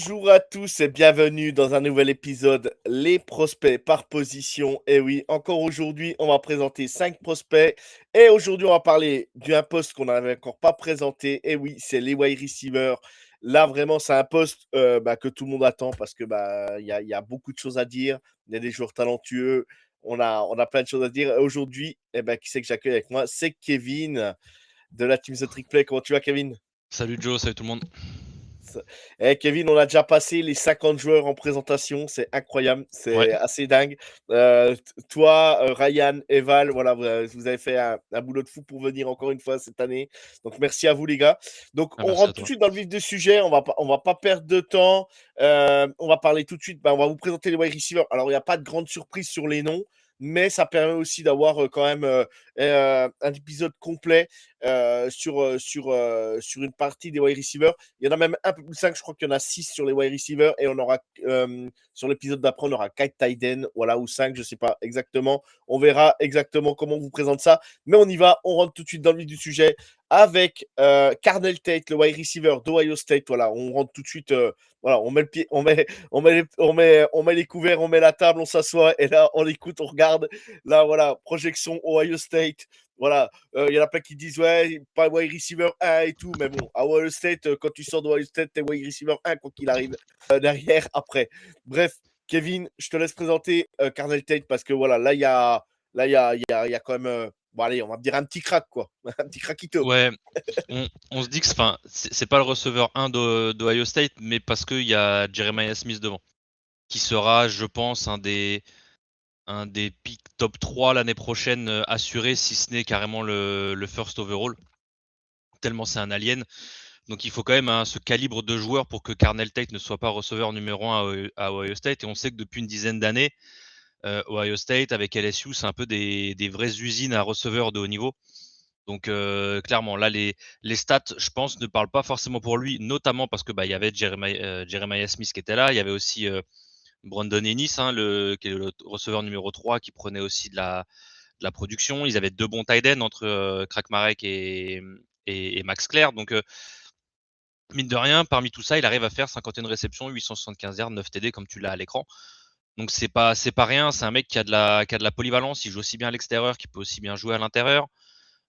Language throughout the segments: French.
Bonjour à tous et bienvenue dans un nouvel épisode Les prospects par position. Et oui, encore aujourd'hui, on va présenter 5 prospects. Et aujourd'hui, on va parler d'un poste qu'on n'avait encore pas présenté. Et oui, c'est les wide receivers. Là, vraiment, c'est un poste que tout le monde attend parce que il y a beaucoup de choses à dire. Il y a des joueurs talentueux. On a plein de choses à dire. Et aujourd'hui, qui c'est que j'accueille avec moi? C'est Kevin de la team The Trick Play. Comment tu vas, Kevin? Salut Joe, salut tout le monde. Kevin, on a déjà passé les 50 joueurs en présentation, c'est incroyable, Ouais, c'est assez dingue. Toi, Ryan, Eval, voilà, vous avez fait un boulot de fou pour venir encore une fois cette année. Donc merci à vous les gars. Donc on merci à rentre tout de toi. suite dans le vif du sujet, on va pas perdre de temps. On va parler tout de suite, on va vous présenter les wide receivers. Alors il n'y a pas de grande surprise sur les noms, mais ça permet aussi d'avoir quand même un épisode complet sur une partie des wide receivers. Il y en a même un peu plus 5, je crois qu'il y en a 6 sur les wide receivers et on aura sur l'épisode d'après, on aura 4 tight ends, voilà, ou 5, je sais pas exactement. On verra exactement comment on vous présente ça, mais on y va, on rentre tout de suite dans le vif du sujet avec Carnell Tate, le wide receiver d'Ohio State. Voilà, on rentre tout de suite, voilà, on met le pied, on met les couverts, on met la table, on s'assoit et là on écoute, on regarde. Là, voilà, projection Ohio State. Voilà, il y en a plein qui disent ouais, pas wide receiver 1 et tout, mais bon, à Ohio State, quand tu sors de Ohio State, t'es wide receiver 1 quoi qu'il arrive derrière après. Bref, Kevin, je te laisse présenter Carnell Tate parce que voilà, là, il y a quand même, bon, allez, on va dire un petit crack quoi, un petit crackito. Ouais, on se dit que c'est pas le receveur 1 d'Ohio State, mais parce qu'il y a Jeremiah Smith devant, qui sera, je pense, un des picks top 3 l'année prochaine assuré, si ce n'est carrément le first overall, tellement c'est un alien. Donc il faut quand même ce calibre de joueur pour que Carnell Tate ne soit pas receveur numéro 1 à Ohio State. Et on sait que depuis une dizaine d'années, Ohio State avec LSU, c'est un peu des vraies usines à receveurs de haut niveau. Donc clairement, là, les stats, je pense, ne parlent pas forcément pour lui, notamment parce que il y avait Jeremiah Smith qui était là, il y avait aussi Brandon Ennis, qui est le receveur numéro 3, qui prenait aussi de la production. Ils avaient deux bons tight ends entre Kragmarek et Max Clair. Donc mine de rien, parmi tout ça, il arrive à faire 51 réceptions, 875 yards, 9 TD comme tu l'as à l'écran. Donc c'est pas rien, c'est un mec qui a de la polyvalence, il joue aussi bien à l'extérieur qu'il peut aussi bien jouer à l'intérieur.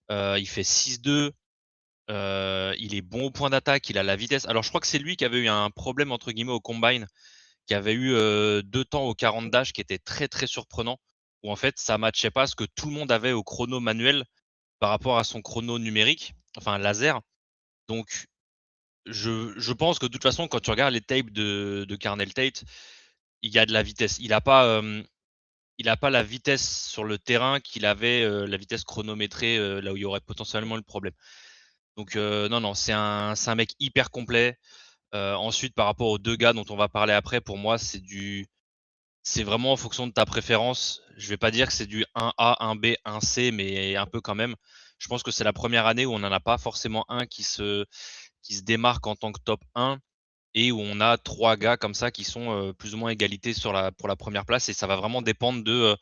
Il fait 6-2, il est bon au point d'attaque, il a la vitesse. Alors je crois que c'est lui qui avait eu un problème entre guillemets au combine, qui avait eu 2 temps au 40 dash qui était très très surprenant, où en fait ça matchait pas ce que tout le monde avait au chrono manuel par rapport à son chrono numérique, enfin laser. Donc je pense que de toute façon quand tu regardes les tapes de Carnell Tate, il y a de la vitesse. Il a pas la vitesse sur le terrain qu'il avait, la vitesse chronométrée, là où il y aurait potentiellement le problème. Donc non, c'est un mec hyper complet. Ensuite, par rapport aux 2 gars dont on va parler après, pour moi, c'est vraiment en fonction de ta préférence. Je vais pas dire que c'est du 1A, 1B, 1C, mais un peu quand même. Je pense que c'est la première année où on n'en a pas forcément un qui se démarque en tant que top 1 et où on a 3 gars comme ça qui sont, plus ou moins à égalité pour la première place, et ça va dépendre de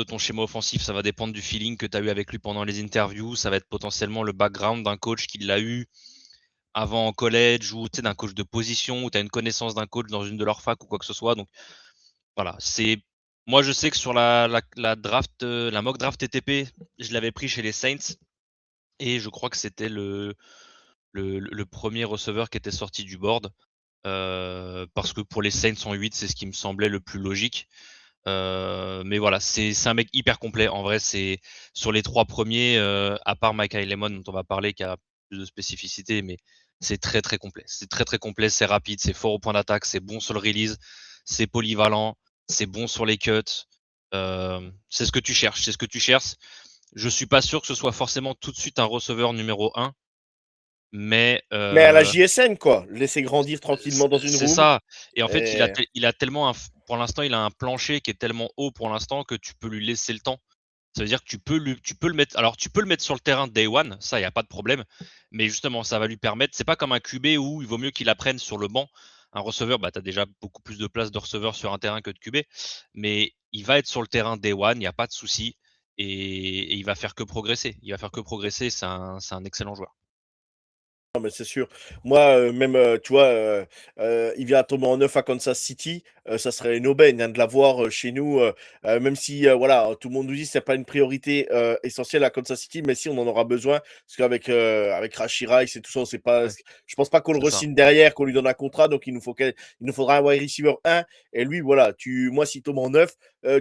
ton schéma offensif, ça va dépendre du feeling que tu as eu avec lui pendant les interviews, ça va être potentiellement le background d'un coach qui l'a eu avant en collège, ou d'un coach de position, ou tu as une connaissance d'un coach dans une de leurs facs ou quoi que ce soit. Donc voilà, moi je sais que sur la draft, la mock draft TTP, je l'avais pris chez les Saints, et je crois que c'était le premier receveur qui était sorti du board, parce que pour les Saints en 8, c'est ce qui me semblait le plus logique. Mais voilà, c'est un mec hyper complet. En vrai, c'est sur les 3 premiers, à part Michael Lemon dont on va parler, qui a plus de spécificité, mais c'est très très complet. C'est très très complet, c'est rapide, c'est fort au point d'attaque, c'est bon sur le release, c'est polyvalent, c'est bon sur les cuts. C'est ce que tu cherches, c'est ce que tu cherches. Je suis pas sûr que ce soit forcément tout de suite un receveur numéro 1, mais Mais à la JSN quoi, laisser grandir tranquillement dans une c'est room ça. Et en fait, et il a tellement pour l'instant, il a un plancher qui est tellement haut pour l'instant que tu peux lui laisser le temps. Ça veut dire que tu peux le mettre. Alors, tu peux le mettre sur le terrain day one, ça, il n'y a pas de problème. Mais justement, ça va lui permettre. C'est pas comme un QB où il vaut mieux qu'il apprenne sur le banc. Un receveur, tu as déjà beaucoup plus de place de receveur sur un terrain que de QB. Mais il va être sur le terrain day one, il n'y a pas de souci. Et il va faire que progresser. Il va faire que progresser. C'est un excellent joueur. Non, mais c'est sûr. Moi, même, tu vois, il vient à tomber en neuf à Kansas City, ça serait une aubaine, hein, de l'avoir, chez nous, même si, voilà, tout le monde nous dit que c'est pas une priorité, essentielle à Kansas City, mais si on en aura besoin, parce qu'avec, avec Rashee Rice et tout ça, on sait pas Ouais, je pense pas qu'on le c'est ça. re-signe derrière, qu'on lui donne un contrat, donc il nous faudra un wide receiver 1 et lui, voilà, moi, s'il tombe en neuf,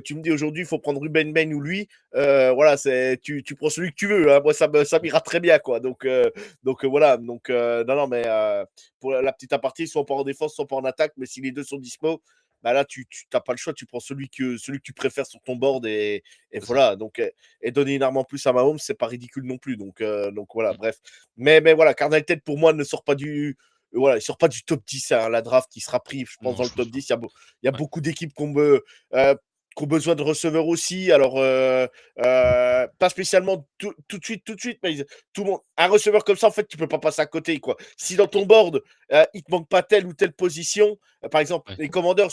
tu me dis aujourd'hui, il faut prendre Ruben Bain ou lui, voilà, tu prends celui que tu veux, hein. Moi, ça m'ira très bien, quoi, donc voilà, non, non, mais pour la petite aparté, soit pas en défense, soit pas en attaque, mais si les deux sont dispo, bah là, tu n'as pas le choix, tu prends celui que tu préfères sur ton board et C'est ça. voilà. Et donner une arme en plus à Mahomes, c'est pas ridicule non plus. Donc voilà, Mm. bref. Mais voilà, Cardinal Ted pour moi ne sort pas du. Voilà, il sort pas du top 10 à la draft qui sera pris, je pense, Non, dans le je pense top pas. 10. Il y a Ouais. beaucoup d'équipes qui ont besoin de receveurs aussi. Alors, pas spécialement tout de suite, mais tout le monde, un receveur comme ça, en fait, tu peux pas passer à côté, quoi. Si dans ton Et- board, il te manque pas telle ou telle position, par exemple, ouais. les Commanders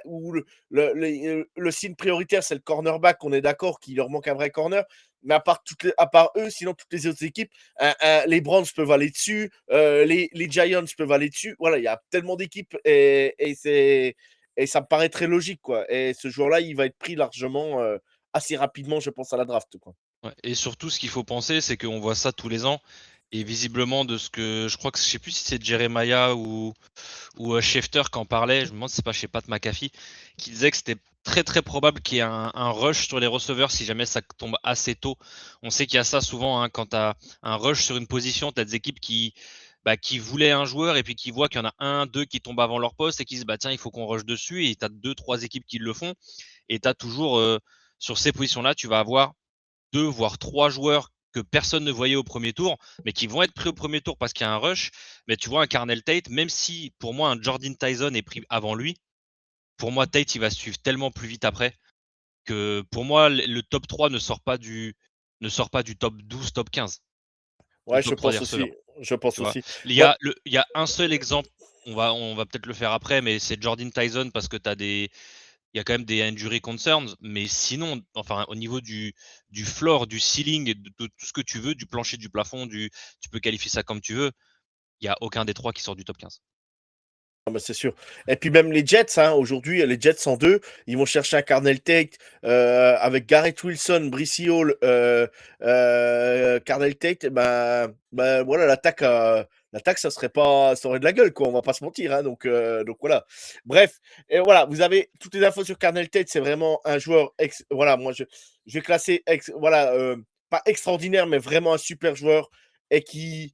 où le signe prioritaire, c'est le cornerback, on est d'accord qu'il leur manque un vrai corner, mais à part eux, sinon toutes les autres équipes, les Browns peuvent aller dessus, les Giants peuvent aller dessus. Voilà, il y a tellement d'équipes et ça me paraît très logique, quoi. Et ce joueur-là, il va être pris largement, assez rapidement, je pense, à la draft, quoi. Ouais. Et surtout, ce qu'il faut penser, c'est qu'on voit ça tous les ans. Et visiblement, de ce que je crois que je sais plus si c'est Jeremiah ou Schefter qui en parlait, je me demande si c'est pas chez Pat McAfee, qui disait que c'était très très probable qu'il y ait un rush sur les receveurs si jamais ça tombe assez tôt. On sait qu'il y a ça souvent, hein, quand tu as un rush sur une position, tu as des équipes qui voulaient un joueur et puis qui voient qu'il y en a un, deux qui tombent avant leur poste et qui se disent bah tiens, il faut qu'on rush dessus, et tu as deux, trois équipes qui le font, et tu as toujours sur ces positions-là, tu vas avoir deux voire trois joueurs que personne ne voyait au premier tour, mais qui vont être pris au premier tour parce qu'il y a un rush. Mais tu vois, un Carnell Tate, même si pour moi un Jordan Tyson est pris avant lui, pour moi Tate il va suivre tellement plus vite après que pour moi le top 3 ne sort pas du top 12, top 15, le Ouais, je top 3 des pense receveurs. aussi. Je pense Tu vois, aussi. il y Moi, a, il y a un seul exemple, on va peut-être le faire après, mais c'est Jordan Tyson parce que il y a quand même des injury concerns, mais sinon, enfin, au niveau du floor, du ceiling, et de tout ce que tu veux, du plancher, du plafond, tu peux qualifier ça comme tu veux, il n'y a aucun des trois qui sort du top 15. ah bah, c'est sûr. Et puis même les Jets, hein, aujourd'hui, les Jets 102, ils vont chercher un Carnell Tate avec Garrett Wilson, Brissy Hall, Carnell Tate. Ben voilà, l'attaque, ça aurait de la gueule, quoi. On va pas se mentir, hein, donc voilà. Bref, et voilà, vous avez toutes les infos sur Carnell Tate. C'est vraiment un joueur, voilà, moi je vais classer, voilà, pas extraordinaire, mais vraiment un super joueur et qui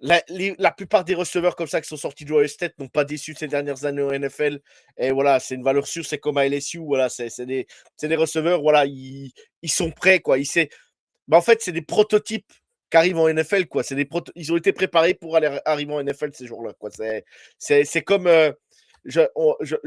la plupart des receveurs comme ça qui sont sortis de Ohio State n'ont pas déçu ces dernières années au NFL. Et voilà, c'est une valeur sûre, c'est comme à LSU. Voilà, c'est des receveurs, voilà, ils sont prêts, quoi. En fait, c'est des prototypes qui arrivent en NFL, quoi. Ils ont été préparés pour arriver en NFL ces jours-là, quoi. C'est comme. Je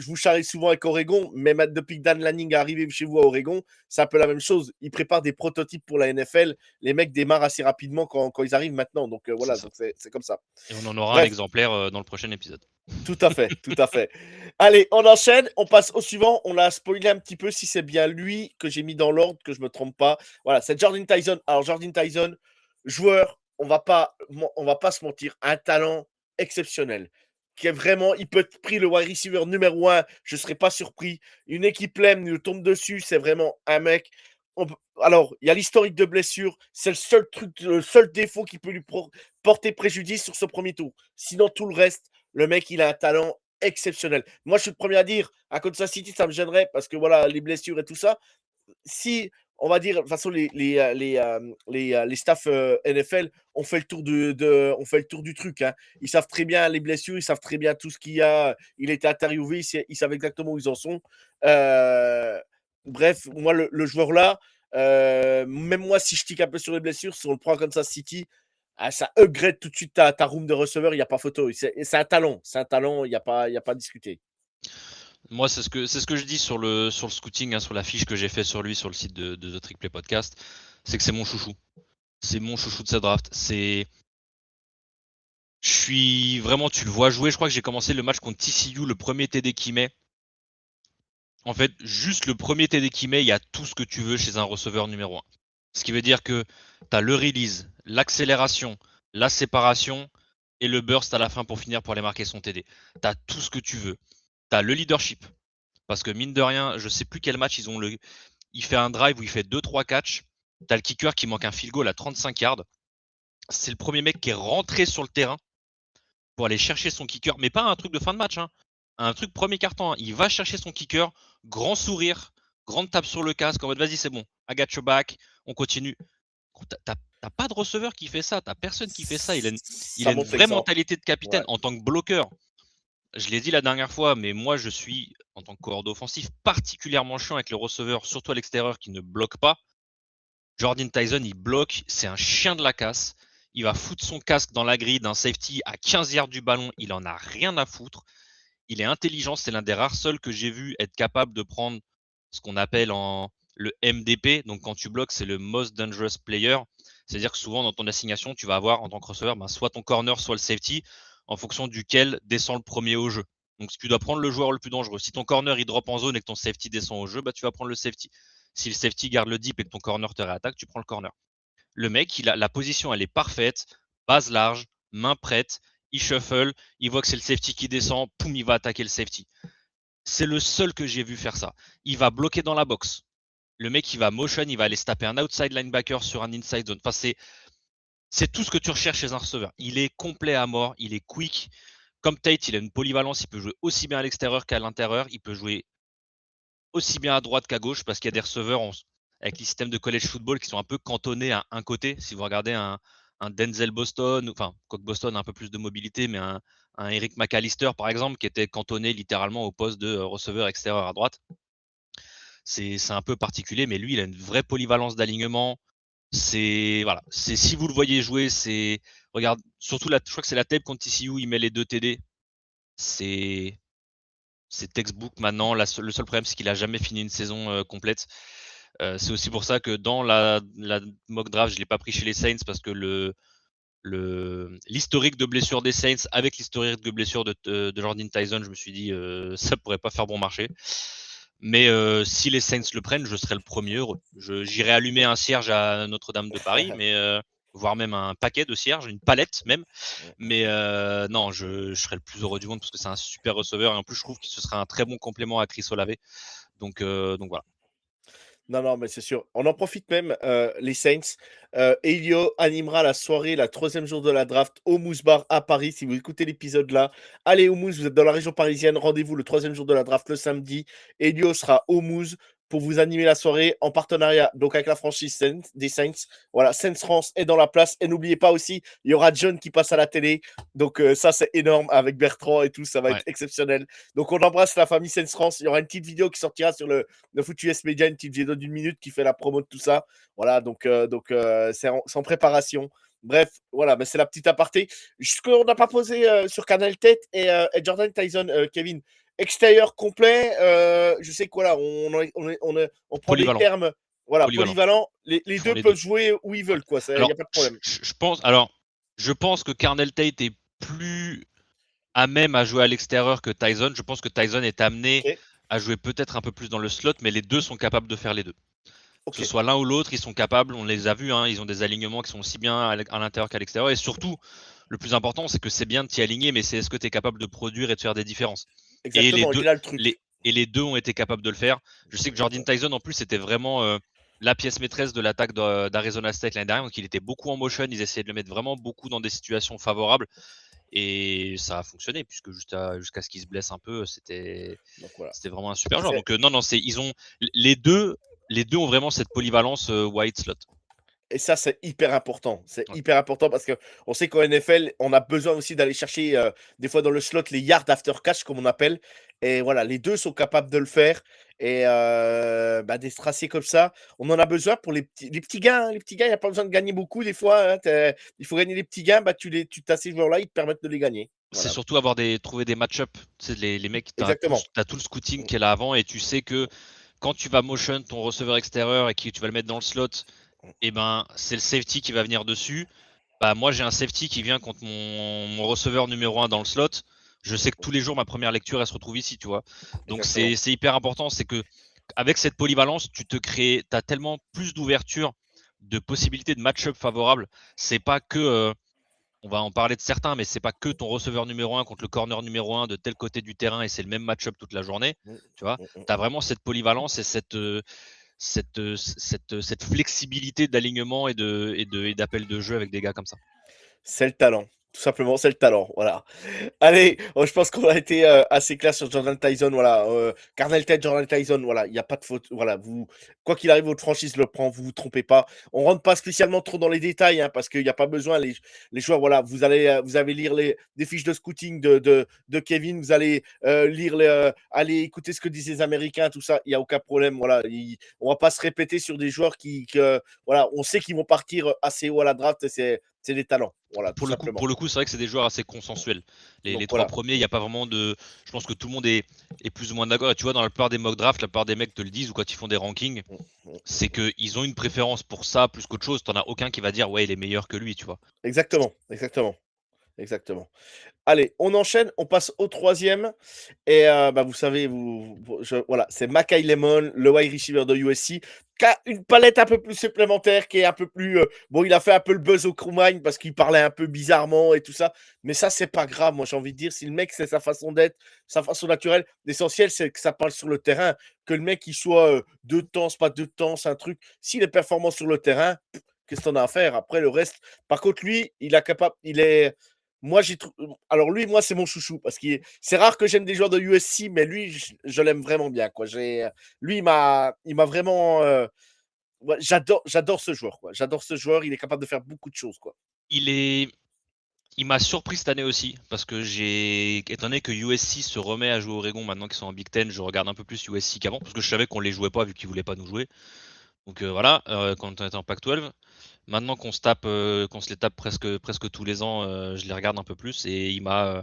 vous charrie souvent avec Oregon, mais depuis que Dan Lanning est arrivé chez vous à Oregon, c'est un peu la même chose. Ils préparent des prototypes pour la NFL. Les mecs démarrent assez rapidement quand ils arrivent maintenant. Donc C'est voilà, ça. donc c'est comme ça. Et on en aura un Bref, exemplaire dans le prochain épisode. tout à fait, tout à fait. Allez, on enchaîne, on passe au suivant. On l'a spoilé un petit peu si c'est bien lui que j'ai mis dans l'ordre, que je me trompe pas. Voilà, c'est Jordan Tyson. Alors Jordan Tyson, joueur, on va pas se mentir, un talent exceptionnel. Qui est vraiment, il peut être pris le wide receiver numéro 1, je ne serais pas surpris. Une équipe l'aime, lui tombe dessus, c'est vraiment un mec. Alors, il y a l'historique de blessure, c'est le seul défaut qui peut lui porter préjudice sur ce premier tour. Sinon, tout le reste, le mec, il a un talent exceptionnel. Moi, je suis le premier à dire, à Kansas City, ça me gênerait parce que voilà, les blessures et tout ça. Si, on va dire, de toute façon, les staffs NFL ont fait le tour on fait le tour du truc, hein. Ils savent très bien les blessures, ils savent très bien tout ce qu'il y a. Il était interviewé, ils savent exactement où ils en sont. Euh, Bref, moi, le joueur là, même moi, si je tique un peu sur les blessures, si on le prend comme ça, City, ça upgrade tout de suite ta room de receveur, il n'y a pas photo. C'est un talent, il n'y a pas à discuter. Moi, c'est ce que je dis sur le scouting, hein, sur la fiche que j'ai fait sur lui sur le site de The Trick Play Podcast, c'est que c'est mon chouchou. C'est mon chouchou de cette draft. Je suis vraiment, tu le vois jouer. Je crois que j'ai commencé le match contre TCU, le premier TD qu'il met. En fait, juste le premier TD qu'il met, il y a tout ce que tu veux chez un receveur numéro 1. Ce qui veut dire que tu as le release, l'accélération, la séparation. et le burst à la fin pour finir pour aller marquer son TD. Tu as tout ce que tu veux. Tu as le leadership. Parce que mine de rien, je sais plus quel match il fait un drive où il fait 2-3 catchs. Tu as le kicker qui manque un field goal à 35 yards. C'est le premier mec qui est rentré sur le terrain pour aller chercher son kicker, mais pas un truc de fin de match, hein. Un truc premier carton, hein. Il va chercher son kicker, grand sourire, grande tape sur le casque, en mode vas-y c'est bon, I got your back, on continue. T'as pas de receveur qui fait ça, t'as personne qui fait ça. Il a une vraie mentalité de capitaine en tant que bloqueur. Je l'ai dit la dernière fois, mais moi je suis, en tant que coordonnateur offensif, particulièrement chiant avec le receveur, surtout à l'extérieur, qui ne bloque pas. Jordan Tyson, il bloque, c'est un chien de la casse. Il va foutre son casque dans la grille d'un safety à 15 yards du ballon, il en a rien à foutre. Il est intelligent, c'est l'un des rares seuls que j'ai vu être capable de prendre ce qu'on appelle le MDP. Donc quand tu bloques, c'est le Most Dangerous Player. C'est-à-dire que souvent dans ton assignation, tu vas avoir en tant que receveur soit ton corner, soit le safety, en fonction duquel descend le premier au jeu. Donc si tu dois prendre le joueur le plus dangereux, si ton corner il drop en zone et que ton safety descend au jeu, tu vas prendre le safety. Si le safety garde le deep et que ton corner te réattaque, tu prends le corner. Le mec, la position, elle est parfaite, base large, main prête, il shuffle, il voit que c'est le safety qui descend, poum, il va attaquer le safety. C'est le seul que j'ai vu faire ça. Il va bloquer dans la box. Le mec, il va motion, il va aller se taper un outside linebacker sur un inside zone. Enfin, c'est tout ce que tu recherches chez un receveur. Il est complet à mort, il est quick. Comme Tate, il a une polyvalence, il peut jouer aussi bien à l'extérieur qu'à l'intérieur. Il peut jouer aussi bien à droite qu'à gauche parce qu'il y a des receveurs avec les systèmes de college football qui sont un peu cantonnés à un côté. Si vous regardez un Denzel Boston, enfin, quoique Boston a un peu plus de mobilité, mais un Eric McAllister, par exemple, qui était cantonné littéralement au poste de receveur extérieur à droite. C'est un peu particulier, mais lui, il a une vraie polyvalence d'alignement. Voilà, si vous le voyez jouer, regarde, surtout je crois que c'est la tape contre TCU, il met les 2 TD. C'est textbook maintenant. Le seul problème, c'est qu'il a jamais fini une saison complète. C'est aussi pour ça que dans la mock draft, je l'ai pas pris chez les Saints parce que l'historique de blessure des Saints avec l'historique de blessure de Jordan Tyson, je me suis dit ça pourrait pas faire bon marché. Mais si les Saints le prennent, je serai le premier heureux. J'irai allumer un cierge à Notre-Dame de Paris, mais voire même un paquet de cierges, une palette même. Mais non, je serai le plus heureux du monde parce que c'est un super receveur et en plus je trouve que ce sera un très bon complément à Chris Olave. Donc voilà. Non, mais c'est sûr. On en profite même, les Saints. Elio animera la soirée, la 3e jour de la draft au Moose Bar à Paris. Si vous écoutez l'épisode là, allez au Moose, vous êtes dans la région parisienne, rendez-vous le 3e jour de la draft le samedi. Elio sera au Moose pour vous animer la soirée en partenariat donc avec la franchise des Saints. Voilà, Saints France est dans la place. Et n'oubliez pas aussi, il y aura John qui passe à la télé. Donc ça, c'est énorme avec Bertrand et tout. Ça va être exceptionnel. Donc on embrasse la famille Saints France. Il y aura une petite vidéo qui sortira sur le Foot US Media, une petite vidéo d'1 minute qui fait la promo de tout ça. Voilà, donc c'est en préparation. Bref, voilà, c'est la petite aparté. Ce qu'on n'a pas posé sur Canal Tête et Jordan Tyson, Kevin. Extérieur complet, je sais quoi là, on prend des termes, voilà, polyvalent. Les deux peuvent jouer où ils veulent, quoi. Il n'y a pas de problème. Je pense que Carnell Tate est plus à même à jouer à l'extérieur que Tyson. Je pense que Tyson est amené à jouer peut-être un peu plus dans le slot, mais les deux sont capables de faire les deux. Que ce soit l'un ou l'autre, ils sont capables, on les a vus, hein, ils ont des alignements qui sont aussi bien à l'intérieur qu'à l'extérieur. Et surtout, le plus important, c'est que c'est bien de t'y aligner, mais c'est est-ce que tu es capable de produire et de faire des différences. Exactement, et les deux ont été capables de le faire. Je sais que Jordan Tyson, en plus, c'était vraiment la pièce maîtresse de l'attaque d'Arizona State l'année dernière. Donc, il était beaucoup en motion. Ils essayaient de le mettre vraiment beaucoup dans des situations favorables. Et ça a fonctionné, puisque jusqu'à ce qu'il se blesse un peu, c'était vraiment un super joueur. Donc, non, les deux ont vraiment cette polyvalence wide slot. Et ça, c'est hyper important. C'est hyper important parce qu'on sait qu'en NFL, on a besoin aussi d'aller chercher des fois dans le slot les yards after catch, comme on appelle. Et voilà, les deux sont capables de le faire. Et des tracés comme ça, on en a besoin pour les petits gains. Les petits gains, il n'y a pas besoin de gagner beaucoup des fois. Hein, il faut gagner les petits gains. Tu as ces joueurs-là, ils te permettent de les gagner. Voilà. C'est surtout trouver des match-up. Les mecs, tu as tout le scouting qui est là avant et tu sais que quand tu vas motion ton receveur extérieur et que tu vas le mettre dans le slot, et c'est le safety qui va venir dessus. Moi, j'ai un safety qui vient contre mon receveur numéro 1 dans le slot. Je sais que tous les jours, ma première lecture, elle se retrouve ici, tu vois. Donc, c'est hyper important. C'est que avec cette polyvalence, tu as tellement plus d'ouverture, de possibilités de match-up favorables. C'est pas que on va en parler de certains, mais c'est pas que ton receveur numéro 1 contre le corner numéro 1 de tel côté du terrain et c'est le même match-up toute la journée. Mm, Tu vois, mm, mm. tu as vraiment cette polyvalence et cette flexibilité d'alignement et d'appel de jeu avec des gars comme ça. C'est le talent. Tout simplement, c'est le talent. Voilà. Allez, je pense qu'on a été assez clair sur Jordan Tyson. Voilà. Carnell Tate, Jordan Tyson. Voilà. Il n'y a pas de faute. Voilà. Quoi qu'il arrive, votre franchise le prend. Vous vous trompez pas. On rentre pas spécialement trop dans les détails hein, parce qu'il n'y a pas besoin. Les joueurs, voilà. Vous allez lire des fiches de scouting de Kevin. Vous allez lire aller écouter ce que disent les Américains, tout ça. Il n'y a aucun problème. Voilà. On va pas se répéter sur des joueurs voilà. On sait qu'ils vont partir assez haut à la draft. C'est des talents, voilà, tout simplement. Pour le coup, c'est vrai que c'est des joueurs assez consensuels. Les trois premiers, il n'y a pas vraiment de. Je pense que tout le monde est plus ou moins d'accord. Et tu vois, dans la plupart des mock drafts, la plupart des mecs te le disent ou quand ils font des rankings, c'est qu'ils ont une préférence pour ça plus qu'autre chose. T'en as aucun qui va dire ouais, il est meilleur que lui, tu vois. Exactement. Allez, on enchaîne, on passe au troisième. Et vous savez, voilà, c'est Makai Lemon, le wide receiver de USC, qui a une palette un peu plus supplémentaire, qui est un peu plus. Bon, il a fait un peu le buzz au crewmine parce qu'il parlait un peu bizarrement et tout ça. Mais ça, c'est pas grave. Moi, j'ai envie de dire, si le mec, c'est sa façon d'être, sa façon naturelle, l'essentiel, c'est que ça parle sur le terrain. Que le mec, il soit deux temps, c'est pas deux temps, c'est un truc. S'il est performant sur le terrain, qu'est-ce qu'on a à faire? Après, le reste. Par contre, lui, il est. Moi, alors lui, moi, c'est mon chouchou parce que c'est rare que j'aime des joueurs de USC, mais lui, je l'aime vraiment bien, quoi. Lui, il m'a vraiment. Ouais, j'adore ce joueur, quoi. J'adore ce joueur. Il est capable de faire beaucoup de choses, quoi. Il m'a surpris cette année aussi parce que étant donné que USC se remet à jouer au Oregon maintenant qu'ils sont en Big Ten, je regarde un peu plus USC qu'avant parce que je savais qu'on les jouait pas vu qu'ils voulaient pas nous jouer. Donc voilà, quand on était en Pac-12. Maintenant qu'on se les tape presque tous les ans, je les regarde un peu plus et il m'a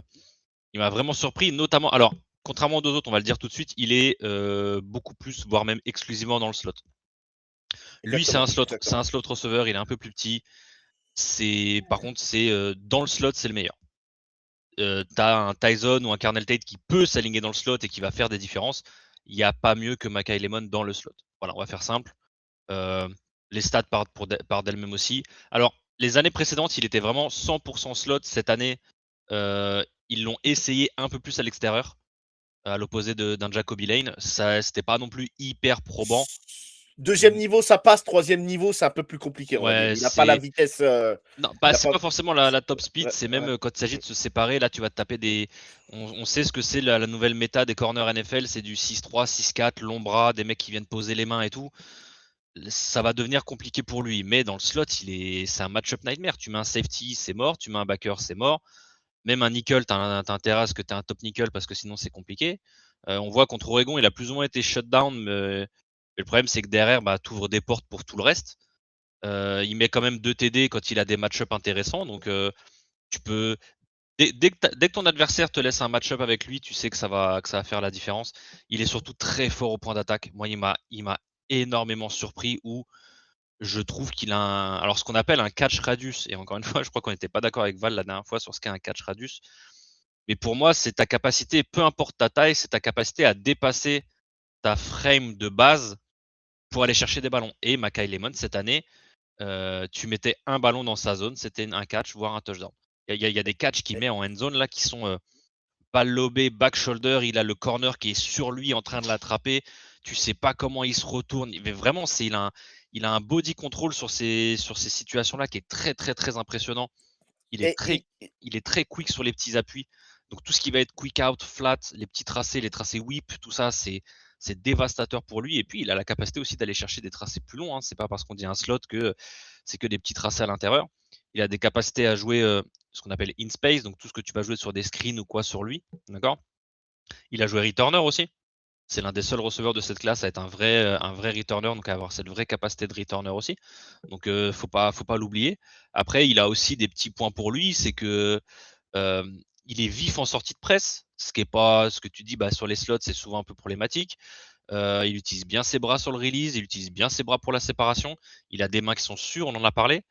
vraiment surpris, notamment. Alors, contrairement aux deux autres, on va le dire tout de suite, il est beaucoup plus, voire même exclusivement dans le slot. Lui, c'est un slot receiver, il est un peu plus petit. Par contre, dans le slot, c'est le meilleur. T'as un Tyson ou un Carnell Tate qui peut s'aligner dans le slot et qui va faire des différences. Il n'y a pas mieux que Makai Lemon dans le slot. Voilà, on va faire simple. Les stats partent d'elles-mêmes aussi. Alors, les années précédentes, il était vraiment 100% slot. Cette année, ils l'ont essayé un peu plus à l'extérieur, à l'opposé d'un Jacoby Lane. Ça, c'était pas non plus hyper probant. Deuxième niveau, ça passe. Troisième niveau, c'est un peu plus compliqué, on va dire. Il n'a pas la vitesse. Non, c'est pas forcément la top speed, c'est même quand il s'agit de se séparer. Là, tu vas te taper des. On sait ce que c'est la nouvelle méta des corners NFL, c'est du 6-3, 6-4, long bras, des mecs qui viennent poser les mains et tout. Ça va devenir compliqué pour lui. Mais dans le slot, c'est un match-up nightmare. Tu mets un safety, c'est mort. Tu mets un backer, c'est mort. Même un nickel, t'as intérêt à ce que tu aies un top nickel parce que sinon c'est compliqué. On voit contre Oregon, il a plus ou moins été shut down, mais le problème c'est que derrière, tu ouvres des portes pour tout le reste. Il met quand même 2 TD quand il a des match-up intéressants. Donc tu peux. Dès que ton adversaire te laisse un match-up avec lui, tu sais que ça va faire la différence. Il est surtout très fort au point d'attaque. Moi, il m'a énormément surpris où je trouve qu'il a alors ce qu'on appelle un catch radius. Et encore une fois, je crois qu'on n'était pas d'accord avec Val la dernière fois sur ce qu'est un catch radius. Mais pour moi, c'est ta capacité, peu importe ta taille, c'est ta capacité à dépasser ta frame de base pour aller chercher des ballons. Et Makai Lemon, cette année, tu mettais un ballon dans sa zone, c'était un catch, voire un touchdown. Il y a des catchs qu'il met en end zone là qui sont balle lobée, back shoulder, il a le corner qui est sur lui en train de l'attraper. Tu sais pas comment il se retourne. Mais vraiment, il a un body control sur ces situations-là qui est très très très impressionnant. Il est très quick sur les petits appuis. Donc tout ce qui va être quick out, flat, les petits tracés, les tracés whip, tout ça, c'est dévastateur pour lui. Et puis il a la capacité aussi d'aller chercher des tracés plus longs. C'est pas parce qu'on dit un slot que c'est que des petits tracés à l'intérieur. Il a des capacités à jouer ce qu'on appelle in space, donc tout ce que tu vas jouer sur des screens ou quoi sur lui. D'accord. Il a joué returner aussi. C'est l'un des seuls receveurs de cette classe à être un vrai returner, donc à avoir cette vraie capacité de returner aussi. Donc faut pas l'oublier. Après, il a aussi des petits points pour lui, c'est que il est vif en sortie de presse, ce qui est pas ce que tu dis sur les slots, c'est souvent un peu problématique. Il utilise bien ses bras sur le release, il utilise bien ses bras pour la séparation. Il a des mains qui sont sûres, on en a parlé.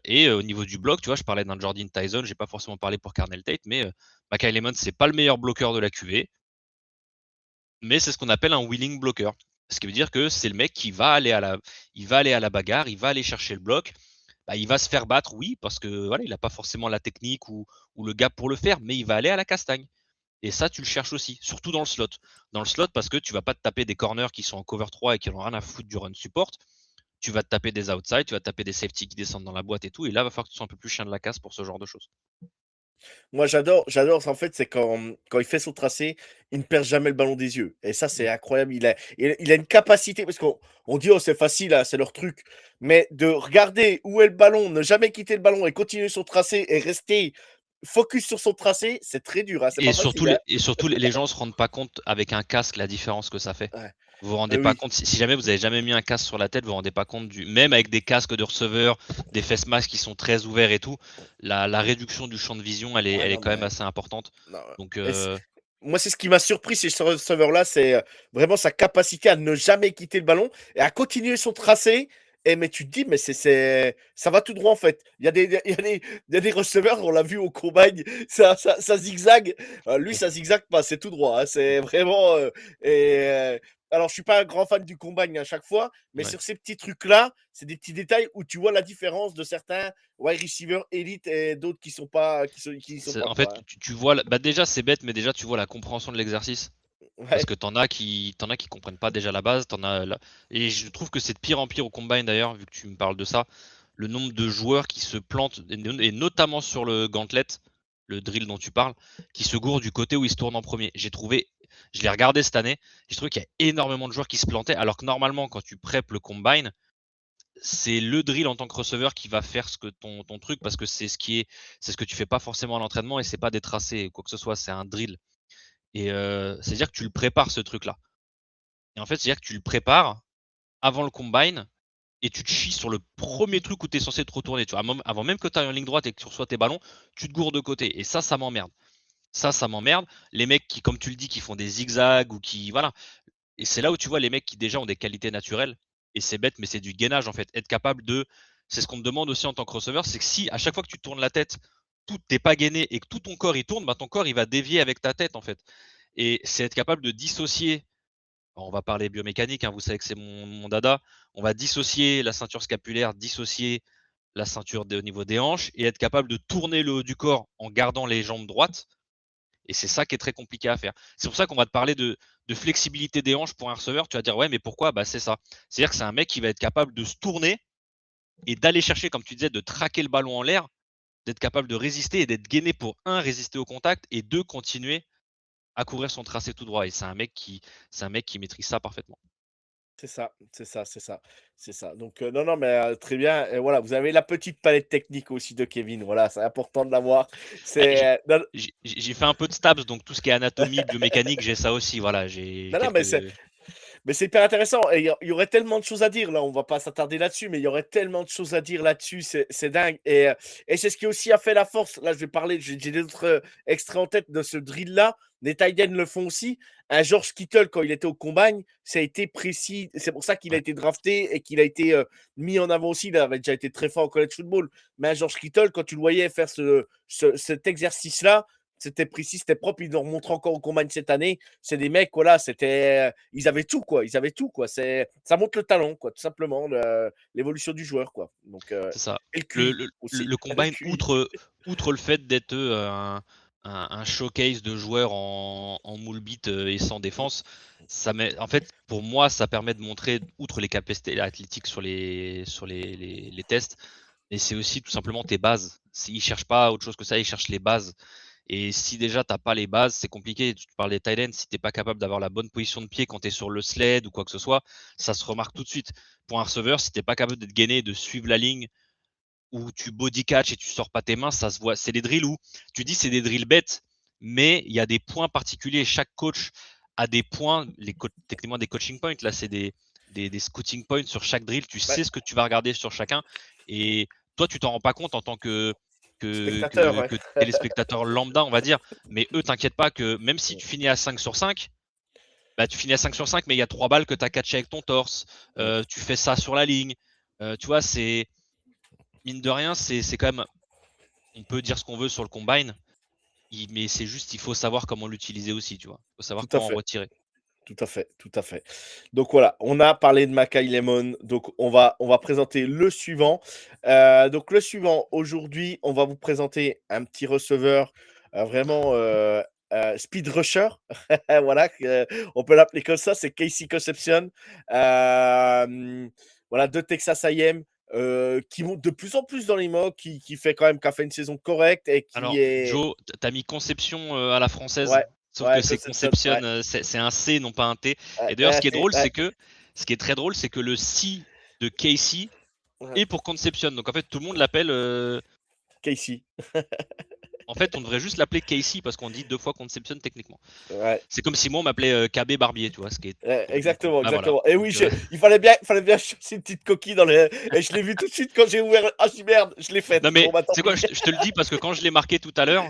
Et au niveau du bloc, tu vois, je parlais d'un Jordan Tyson, j'ai pas forcément parlé pour Carnell Tate, mais Makai Lemon, c'est pas le meilleur bloqueur de la QV, mais c'est ce qu'on appelle un willing blocker. Ce qui veut dire que c'est le mec qui va aller à la bagarre, il va aller chercher le bloc. bah, il va se faire battre, oui, parce que voilà, il n'a pas forcément la technique ou le gap pour le faire, mais il va aller à la castagne. Et ça, tu le cherches aussi, surtout dans le slot. Dans le slot, parce que tu vas pas te taper des corners qui sont en cover 3 et qui n'ont rien à foutre du run support. Tu vas te taper des outside, tu vas te taper des safety qui descendent dans la boîte et tout. Et là, il va falloir que tu sois un peu plus chien de la casse pour ce genre de choses. Moi, j'adore, en fait, c'est quand il fait son tracé, il ne perd jamais le ballon des yeux. Et ça, c'est incroyable. Il a une capacité, parce qu'on dit, oh, c'est facile, hein, c'est leur truc. Mais de regarder où est le ballon, ne jamais quitter le ballon et continuer son tracé et rester focus sur son tracé, c'est très dur, hein, c'est Et pas surtout, facile, hein. les gens se rendent pas compte avec un casque la différence que ça fait. Ouais. Vous vous rendez pas Oui, compte, si jamais vous avez jamais mis un casque sur la tête, vous vous rendez pas compte même avec des casques de receveur, des face masks qui sont très ouverts et tout, la réduction du champ de vision, elle ouais, est non, quand même mais assez importante. non. Donc, Et moi, c'est ce qui m'a surpris chez ce receveur-là, c'est vraiment sa capacité à ne jamais quitter le ballon et à continuer son tracé. Et mais tu te dis, mais ça va tout droit en fait. Il y a des receveurs, on l'a vu au combine, ça zigzague. Lui, ça zigzague pas, c'est tout droit, hein. C'est vraiment. Et, alors, je suis pas un grand fan du combine à chaque fois, mais ouais. sur ces petits trucs-là, c'est des petits détails où tu vois la différence de certains wide receivers élite et d'autres qui sont pas En fait, quoi, hein. tu vois, bah déjà c'est bête, mais déjà tu vois la compréhension de l'exercice. Parce Ouais. que t'en as qui comprennent pas déjà la base, et je trouve que c'est de pire en pire au combine d'ailleurs, vu que tu me parles de ça. Le nombre de joueurs qui se plantent, et notamment sur le gauntlet, le drill dont tu parles, qui se gourent du côté où ils se tournent en premier. Je l'ai regardé cette année, j'ai trouvé qu'il y a énormément de joueurs qui se plantaient, alors que normalement, quand tu prep le combine, c'est le drill en tant que receveur qui va faire ton truc, parce que c'est ce que tu fais pas forcément à l'entraînement, et c'est pas des tracés ou quoi que ce soit, c'est un drill. Et c'est-à-dire que tu le prépares ce truc-là. Et en fait, c'est-à-dire que tu le prépares avant le combine et tu te chies sur le premier truc où tu es censé te retourner. Tu vois, avant même que tu ailles en ligne droite et que tu reçois tes ballons, tu te gourres de côté. Et ça m'emmerde. Ça m'emmerde. Les mecs qui, comme tu le dis, qui font des zigzags ou qui. Voilà. Et c'est là où tu vois les mecs qui déjà ont des qualités naturelles. Et c'est bête, mais c'est du gainage en fait. Être capable de. C'est ce qu'on me demande aussi en tant que receveur, c'est que si à chaque fois que tu tournes la tête, tout t'es pas gainé et que tout ton corps il tourne, bah ton corps il va dévier avec ta tête en fait. Et c'est être capable de dissocier. On va parler biomécanique, hein, vous savez que c'est mon dada. On va dissocier la ceinture scapulaire, dissocier la ceinture au niveau des hanches et être capable de tourner le haut du corps en gardant les jambes droites. Et c'est ça qui est très compliqué à faire. C'est pour ça qu'on va te parler de flexibilité des hanches pour un receveur. Tu vas dire, ouais, mais pourquoi? Bah, c'est ça. C'est-à-dire que c'est un mec qui va être capable de se tourner et d'aller chercher, comme tu disais, de traquer le ballon en l'air, d'être capable de résister et d'être gainé pour, un, résister au contact et deux, continuer à courir son tracé tout droit. Et c'est un mec qui maîtrise ça parfaitement. C'est ça, c'est ça, c'est ça, c'est ça. Donc, non, non, mais très bien. Et voilà, vous avez la petite palette technique aussi de Kevin. Voilà, c'est important de l'avoir. Eh, C'est non, j'ai fait un peu de stabs, donc tout ce qui est anatomie, biomécanique, j'ai ça aussi. Voilà, j'ai non, non, mais quelques. c'est hyper intéressant. Et il y aurait tellement de choses à dire. Là, on va pas s'attarder là-dessus, mais il y aurait tellement de choses à dire là-dessus. C'est dingue. Et c'est ce qui aussi a fait la force. Là, je vais parler. J'ai d'autres extraits en tête de ce drill-là. Les tight ends le font aussi. Un George Kittle, quand il était au combine, ça a été précis. C'est pour ça qu'il a Ouais, été drafté et qu'il a été mis en avant aussi. Il avait déjà été très fort au college football. Mais un George Kittle, quand tu le voyais faire cet exercice-là, c'était précis, c'était propre. Ils nous remontrent encore au combine cette année. C'est des mecs, voilà, ils avaient tout, quoi. Ils avaient tout, quoi. Ça montre le talent, quoi, tout simplement, l'évolution du joueur, quoi. Donc, c'est ça. et le Le, QI le, aussi. le Le combine, QI. outre le fait d'être un showcase de joueurs en moule beat et sans défense, en fait, pour moi, ça permet de montrer, outre les capacités athlétiques sur les tests, mais c'est aussi tout simplement tes bases. Ils cherchent pas autre chose que ça, ils cherchent les bases. Et si déjà t'as pas les bases, c'est compliqué. Tu parles des tight ends, si t'es pas capable d'avoir la bonne position de pied quand tu es sur le sled ou quoi que ce soit, ça se remarque tout de suite. Pour un receveur, si t'es pas capable d'être gainé, de suivre la ligne, ou tu body catch et tu sors pas tes mains, ça se voit. C'est des drills où tu dis c'est des drills bêtes, mais il y a des points particuliers. Chaque coach a des points, techniquement des coaching points. Là, c'est des scouting points sur chaque drill. Tu Ouais, sais ce que tu vas regarder sur chacun. Et toi, tu t'en rends pas compte en tant spectateur, ouais. que téléspectateur lambda, on va dire. Mais eux, t'inquiète pas que même si tu finis à 5 sur 5, bah, tu finis à 5 sur 5, mais il y a 3 balles que tu as catché avec ton torse. Tu fais ça sur la ligne. Tu vois, c'est mine de rien, c'est quand même. On peut dire ce qu'on veut sur le combine, mais c'est juste, il faut savoir comment l'utiliser aussi, tu vois. Il faut savoir Tout à quand en fait. retirer. Tout à fait, tout à fait. Donc voilà, on a parlé de Mackay Lemon, donc on va présenter le suivant. Donc le suivant, aujourd'hui, on va vous présenter un petit receveur, vraiment, speed rusher. Voilà, on peut l'appeler comme ça, c'est Casey Concepcion. Voilà, de Texas A&M, qui monte de plus en plus dans les mocks, qui a fait une saison correcte et qui Alors, est Joe, t'as mis conception à la française, ouais, sauf que ouais, c'est Concepcion, conception, ouais, c'est un C, non pas un T. ouais, Et d'ailleurs, c'est ouais, ce qui est très drôle, c'est que le C de Casey ouais, est pour conception. Donc en fait, tout le monde l'appelle. Casey. En fait, on devrait juste l'appeler Casey parce qu'on dit deux fois conception techniquement. Ouais. C'est comme si moi on m'appelait KB Barbier, tu vois, ce qui est Exactement, bah voilà. exactement. Et oui, Donc, il fallait bien chercher une petite coquille dans le. Et je l'ai vu tout de suite quand j'ai ouvert. Ah, je dis merde, je l'ai faite. non mais Bon, bah tant c'est quoi, pis. je te le dis parce que quand je l'ai marqué tout à l'heure,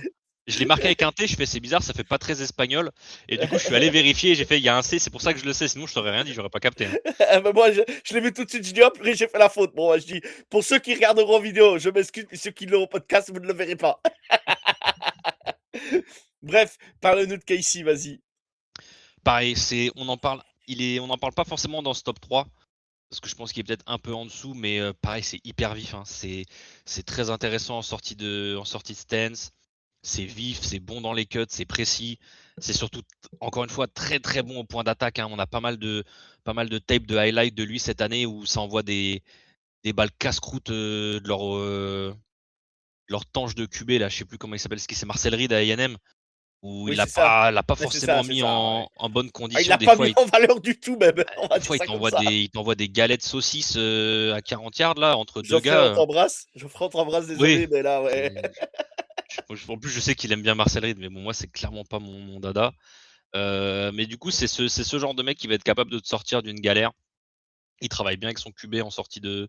je l'ai marqué avec un T, je fais c'est bizarre, ça fait pas très espagnol. Et du coup, je suis allé vérifier, et j'ai fait il y a un C, c'est pour ça que je le sais, sinon je t'aurais rien dit, j'aurais pas capté, hein. Ah, bah, moi, je l'ai vu tout de suite. Je dis, hop, j'ai fait la faute. Bon, bah, je dis, pour ceux qui regarderont en vidéo, je m'excuse, mais ceux qui l'ont au podcast, vous ne le verrez pas. Bref, parle-nous de Casey, vas-y. Pareil, on en parle pas forcément dans ce top 3 parce que je pense qu'il est peut-être un peu en dessous, mais pareil, c'est hyper vif, hein. C'est très intéressant en sortie de stance. C'est vif, c'est bon dans les cuts, c'est précis. C'est surtout, encore une fois, très très bon au point d'attaque, hein. On a pas mal de tape de highlight de lui cette année où ça envoie des balles casse-croûte leur tange de QB, là, je sais plus comment il s'appelle, ce qui c'est Marcel Reed à A&M, où Oui, il l'a c'est ça. pas, l'a pas Ouais, c'est ça, forcément c'est mis ça. Ouais. en bonne Ah, il condition. l'a Des pas fois, mis en valeur du tout, même. On va des dire fois, ça comme ça. il t'envoie des galettes saucisses à 40 yards là entre deux Geoffrey, on gars. t'embrasse. Geoffrey, on t'embrasse, Oui, désolé, mais là, ouais. c'est- en plus je sais qu'il aime bien Marcel Reed, mais bon moi c'est clairement pas mon dada. Mais du coup c'est ce genre de mec qui va être capable de te sortir d'une galère. Il travaille bien avec son QB en sortie de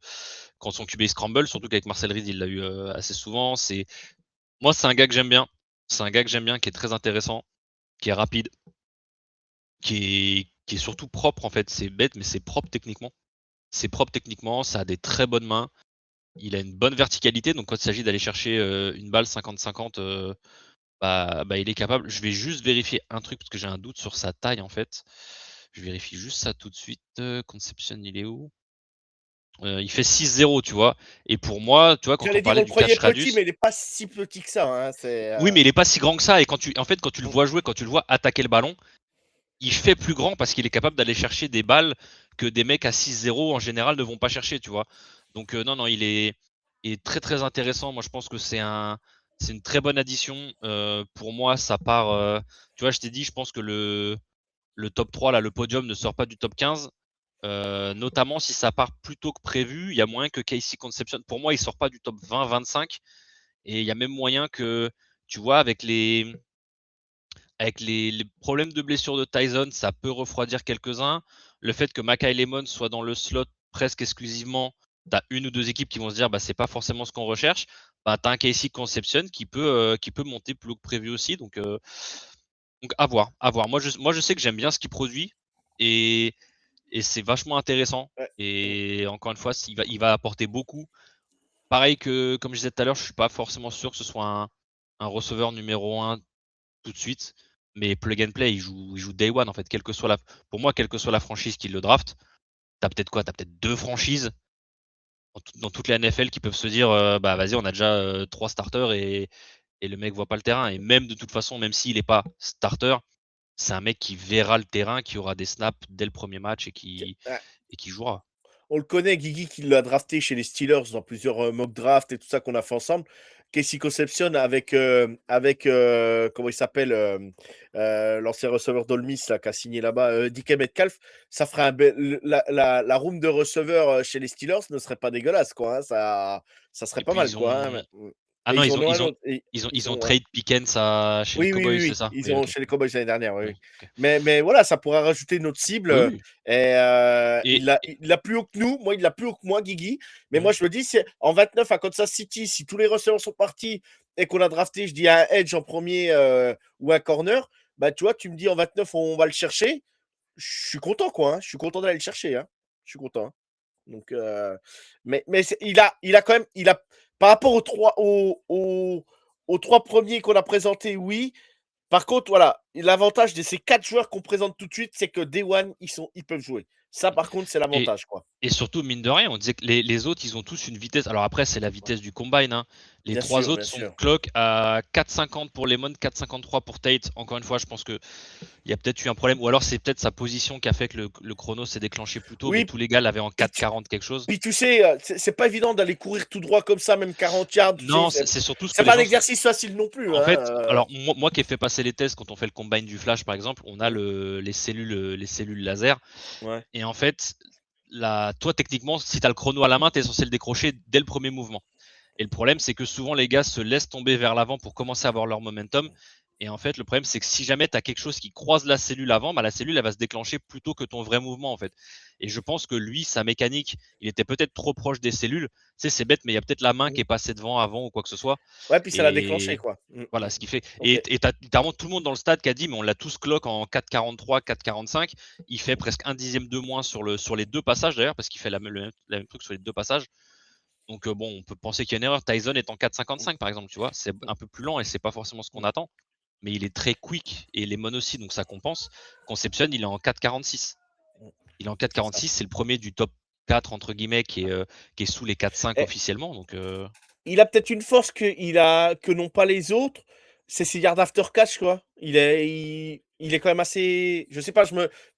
quand son QB scramble, surtout qu'avec Marcel Reed il l'a eu assez souvent. C'est un gars que j'aime bien. C'est un gars que j'aime bien, qui est très intéressant, qui est rapide, qui est surtout propre en fait. C'est bête, mais c'est propre techniquement. C'est propre techniquement, ça a des très bonnes mains. Il a une bonne verticalité, donc quand il s'agit d'aller chercher une balle 50-50, bah, il est capable. Je vais juste vérifier un truc parce que j'ai un doute sur sa taille en fait. Je vérifie juste ça tout de suite. Conception, il est où? Il fait 6-0, tu vois. Et pour moi, tu vois, quand on J'allais dire, on parlait le du croyait catch petit, radius, mais il est pas si petit que ça, hein. oui, mais il est pas si grand que ça. Et quand tu le Mmh, vois jouer, quand tu le vois attaquer le ballon, il fait plus grand parce qu'il est capable d'aller chercher des balles que des mecs à 6-0 en général ne vont pas chercher, tu vois. Donc non, non, il est très très intéressant. Moi, je pense que c'est une très bonne addition. Pour moi, ça part. Tu vois, je t'ai dit, je pense que le top 3, là, le podium ne sort pas du top 15. Notamment si ça part plus tôt que prévu, il y a moyen que Casey Conception, pour moi, il sort pas du top 20-25. Et il y a même moyen que, tu vois, avec les problèmes de blessure de Tyson, ça peut refroidir quelques-uns. Le fait que Mackay Lemon soit dans le slot presque exclusivement, tu as une ou deux équipes qui vont se dire bah c'est pas forcément ce qu'on recherche. Bah tu as un Casey Conception qui peut monter plus haut que prévu aussi. Donc à voir, à voir. Moi je sais que j'aime bien ce qu'il produit et, et c'est vachement intéressant. ouais, mmh. Et encore une fois, il va apporter beaucoup. Pareil que comme je disais tout à l'heure, je suis pas forcément sûr que ce soit un receveur numéro 1 tout de suite. Mais plug and play, il joue day one en fait. Pour moi, quelle que soit la franchise qui le draft, t'as peut-être quoi? T'as peut-être deux franchises dans toute la NFL qui peuvent se dire bah vas-y, on a déjà trois starters et le mec voit pas le terrain. Et même de toute façon, même s'il est pas starter, c'est un mec qui verra le terrain, qui aura des snaps dès le premier match et qui jouera. On le connaît, Guigui, qui l'a drafté chez les Steelers dans plusieurs mock drafts et tout ça qu'on a fait ensemble. Casey Concepcion avec comment il s'appelle, l'ancien receveur d'Ole Miss là, qui a signé là-bas, DK Metcalf, ça ferait la room de receveurs chez les Steelers ne serait pas dégueulasse, quoi, hein, ça serait Et pas puis mal, ils quoi, ont hein. ah Et non, ils en ont un autre. Et ils ils ont ont, trade Pickens chez les oui, oui, Cowboys, oui, c'est oui. ça? Ils Oui, ont OK. chez les Cowboys l'année dernière, oui, Oui, oui. OK. Mais voilà, ça pourra rajouter une autre cible, Oui, oui. et Et il l'a plus haut que nous. Moi, il l'a plus haut que moi, Guigui. Mais moi, mmh. je me dis, c'est en 29 à Kansas City, si tous les receveurs sont partis et qu'on a drafté, je dis un edge en premier ou un corner, bah tu vois, tu me dis en 29, on va le chercher. Je suis content, quoi, hein. Je suis content d'aller le chercher, hein. Je suis content, hein. Donc, mais il a quand même, par rapport aux trois premiers qu'on a présentés, oui, Par contre, voilà, l'avantage de ces 4 joueurs qu'on présente tout de suite, c'est que Day One, ils peuvent jouer. Ça, par contre, c'est l'avantage, quoi. Et surtout, mine de rien, on disait que les autres, ils ont tous une vitesse. Alors après, c'est la vitesse du combine. Hein. Les Bien 3 sûr, autres bien sont sûr. clock à 4,50 pour Lemon, 4,53 pour Tate. Encore une fois, je pense qu'il y a peut-être eu un problème. Ou alors, c'est peut-être sa position qui a fait que le chrono s'est déclenché plus tôt. Mais Oui, tous les gars l'avaient en puis 4,40 quelque chose. puis tu sais, c'est pas évident d'aller courir tout droit comme ça, même 40 yards, tu sais, Non, c'est surtout ce que c'est les pas un gens. exercice facile non plus, En hein, fait, alors moi qui ai fait passer les tests quand on fait le combine du flash par exemple, on a les cellules laser. Ouais. Et en fait, toi techniquement, si tu as le chrono à la main, tu es censé le décrocher dès le premier mouvement. Et le problème, c'est que souvent les gars se laissent tomber vers l'avant pour commencer à avoir leur momentum. Et en fait, le problème, c'est que si jamais tu as quelque chose qui croise la cellule avant, bah, la cellule, elle va se déclencher plutôt que ton vrai mouvement, en fait. Et je pense que lui, sa mécanique, il était peut-être trop proche des cellules. Tu sais, c'est bête, mais il y a peut-être la main qui est passée devant avant ou quoi que ce soit. Ouais, puis ça l'a déclenché, Et quoi. voilà ce qui fait. Ok. Et t'as vraiment tout le monde dans le stade qui a dit, mais on l'a tous clock en 4,43, 4,45. Il fait presque un dixième de moins sur les deux passages d'ailleurs, parce qu'il fait la même truc sur les deux passages. Donc bon, on peut penser qu'il y a une erreur. Tyson est en 4,55 par exemple, tu vois. C'est un peu plus lent et c'est pas forcément ce qu'on attend. Mais il est très quick et les monos aussi, donc ça compense. Conception, il est en 4,46. Il est en 4,46, c'est le premier du top 4 entre guillemets qui est sous les 4,5 Et officiellement. Donc il a peut-être une force que n'ont pas les autres, c'est ses yards after catch, quoi. Il est quand même assez. Je sais pas,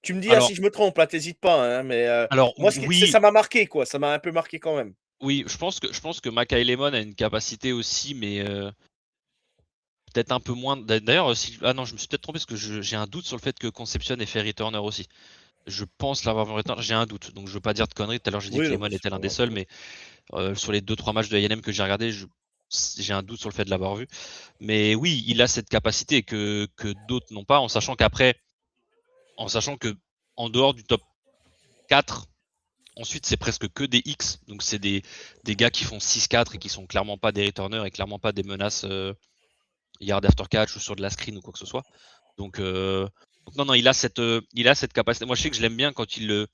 tu me dis alors si je me trompe, là, t'hésites pas, hein, mais alors moi, oui, ça m'a marqué, quoi. Ça m'a un peu marqué quand même. oui, je pense que Mackay Lemon a une capacité aussi, mais peut-être un peu moins. D'ailleurs, ah non, je me suis peut-être trompé parce que j'ai un doute sur le fait que Conception ait fait returner aussi. Je pense l'avoir vu en returner. J'ai un doute, donc je veux pas dire de conneries. Tout à l'heure, j'ai dit Oui, que non, Lemon mais c'est était pas l'un des grave. seuls, mais sur les 2-3 matchs de INM que j'ai regardé, j'ai un doute sur le fait de l'avoir vu. Mais oui, il a cette capacité que d'autres n'ont pas, en sachant que en dehors du top 4, ensuite c'est presque que des X. Donc c'est des gars qui font 6-4 et qui sont clairement pas des returners et clairement pas des menaces yard after catch ou sur de la screen ou quoi que ce soit. Donc non, il a cette capacité. Moi je sais que je l'aime bien quand il le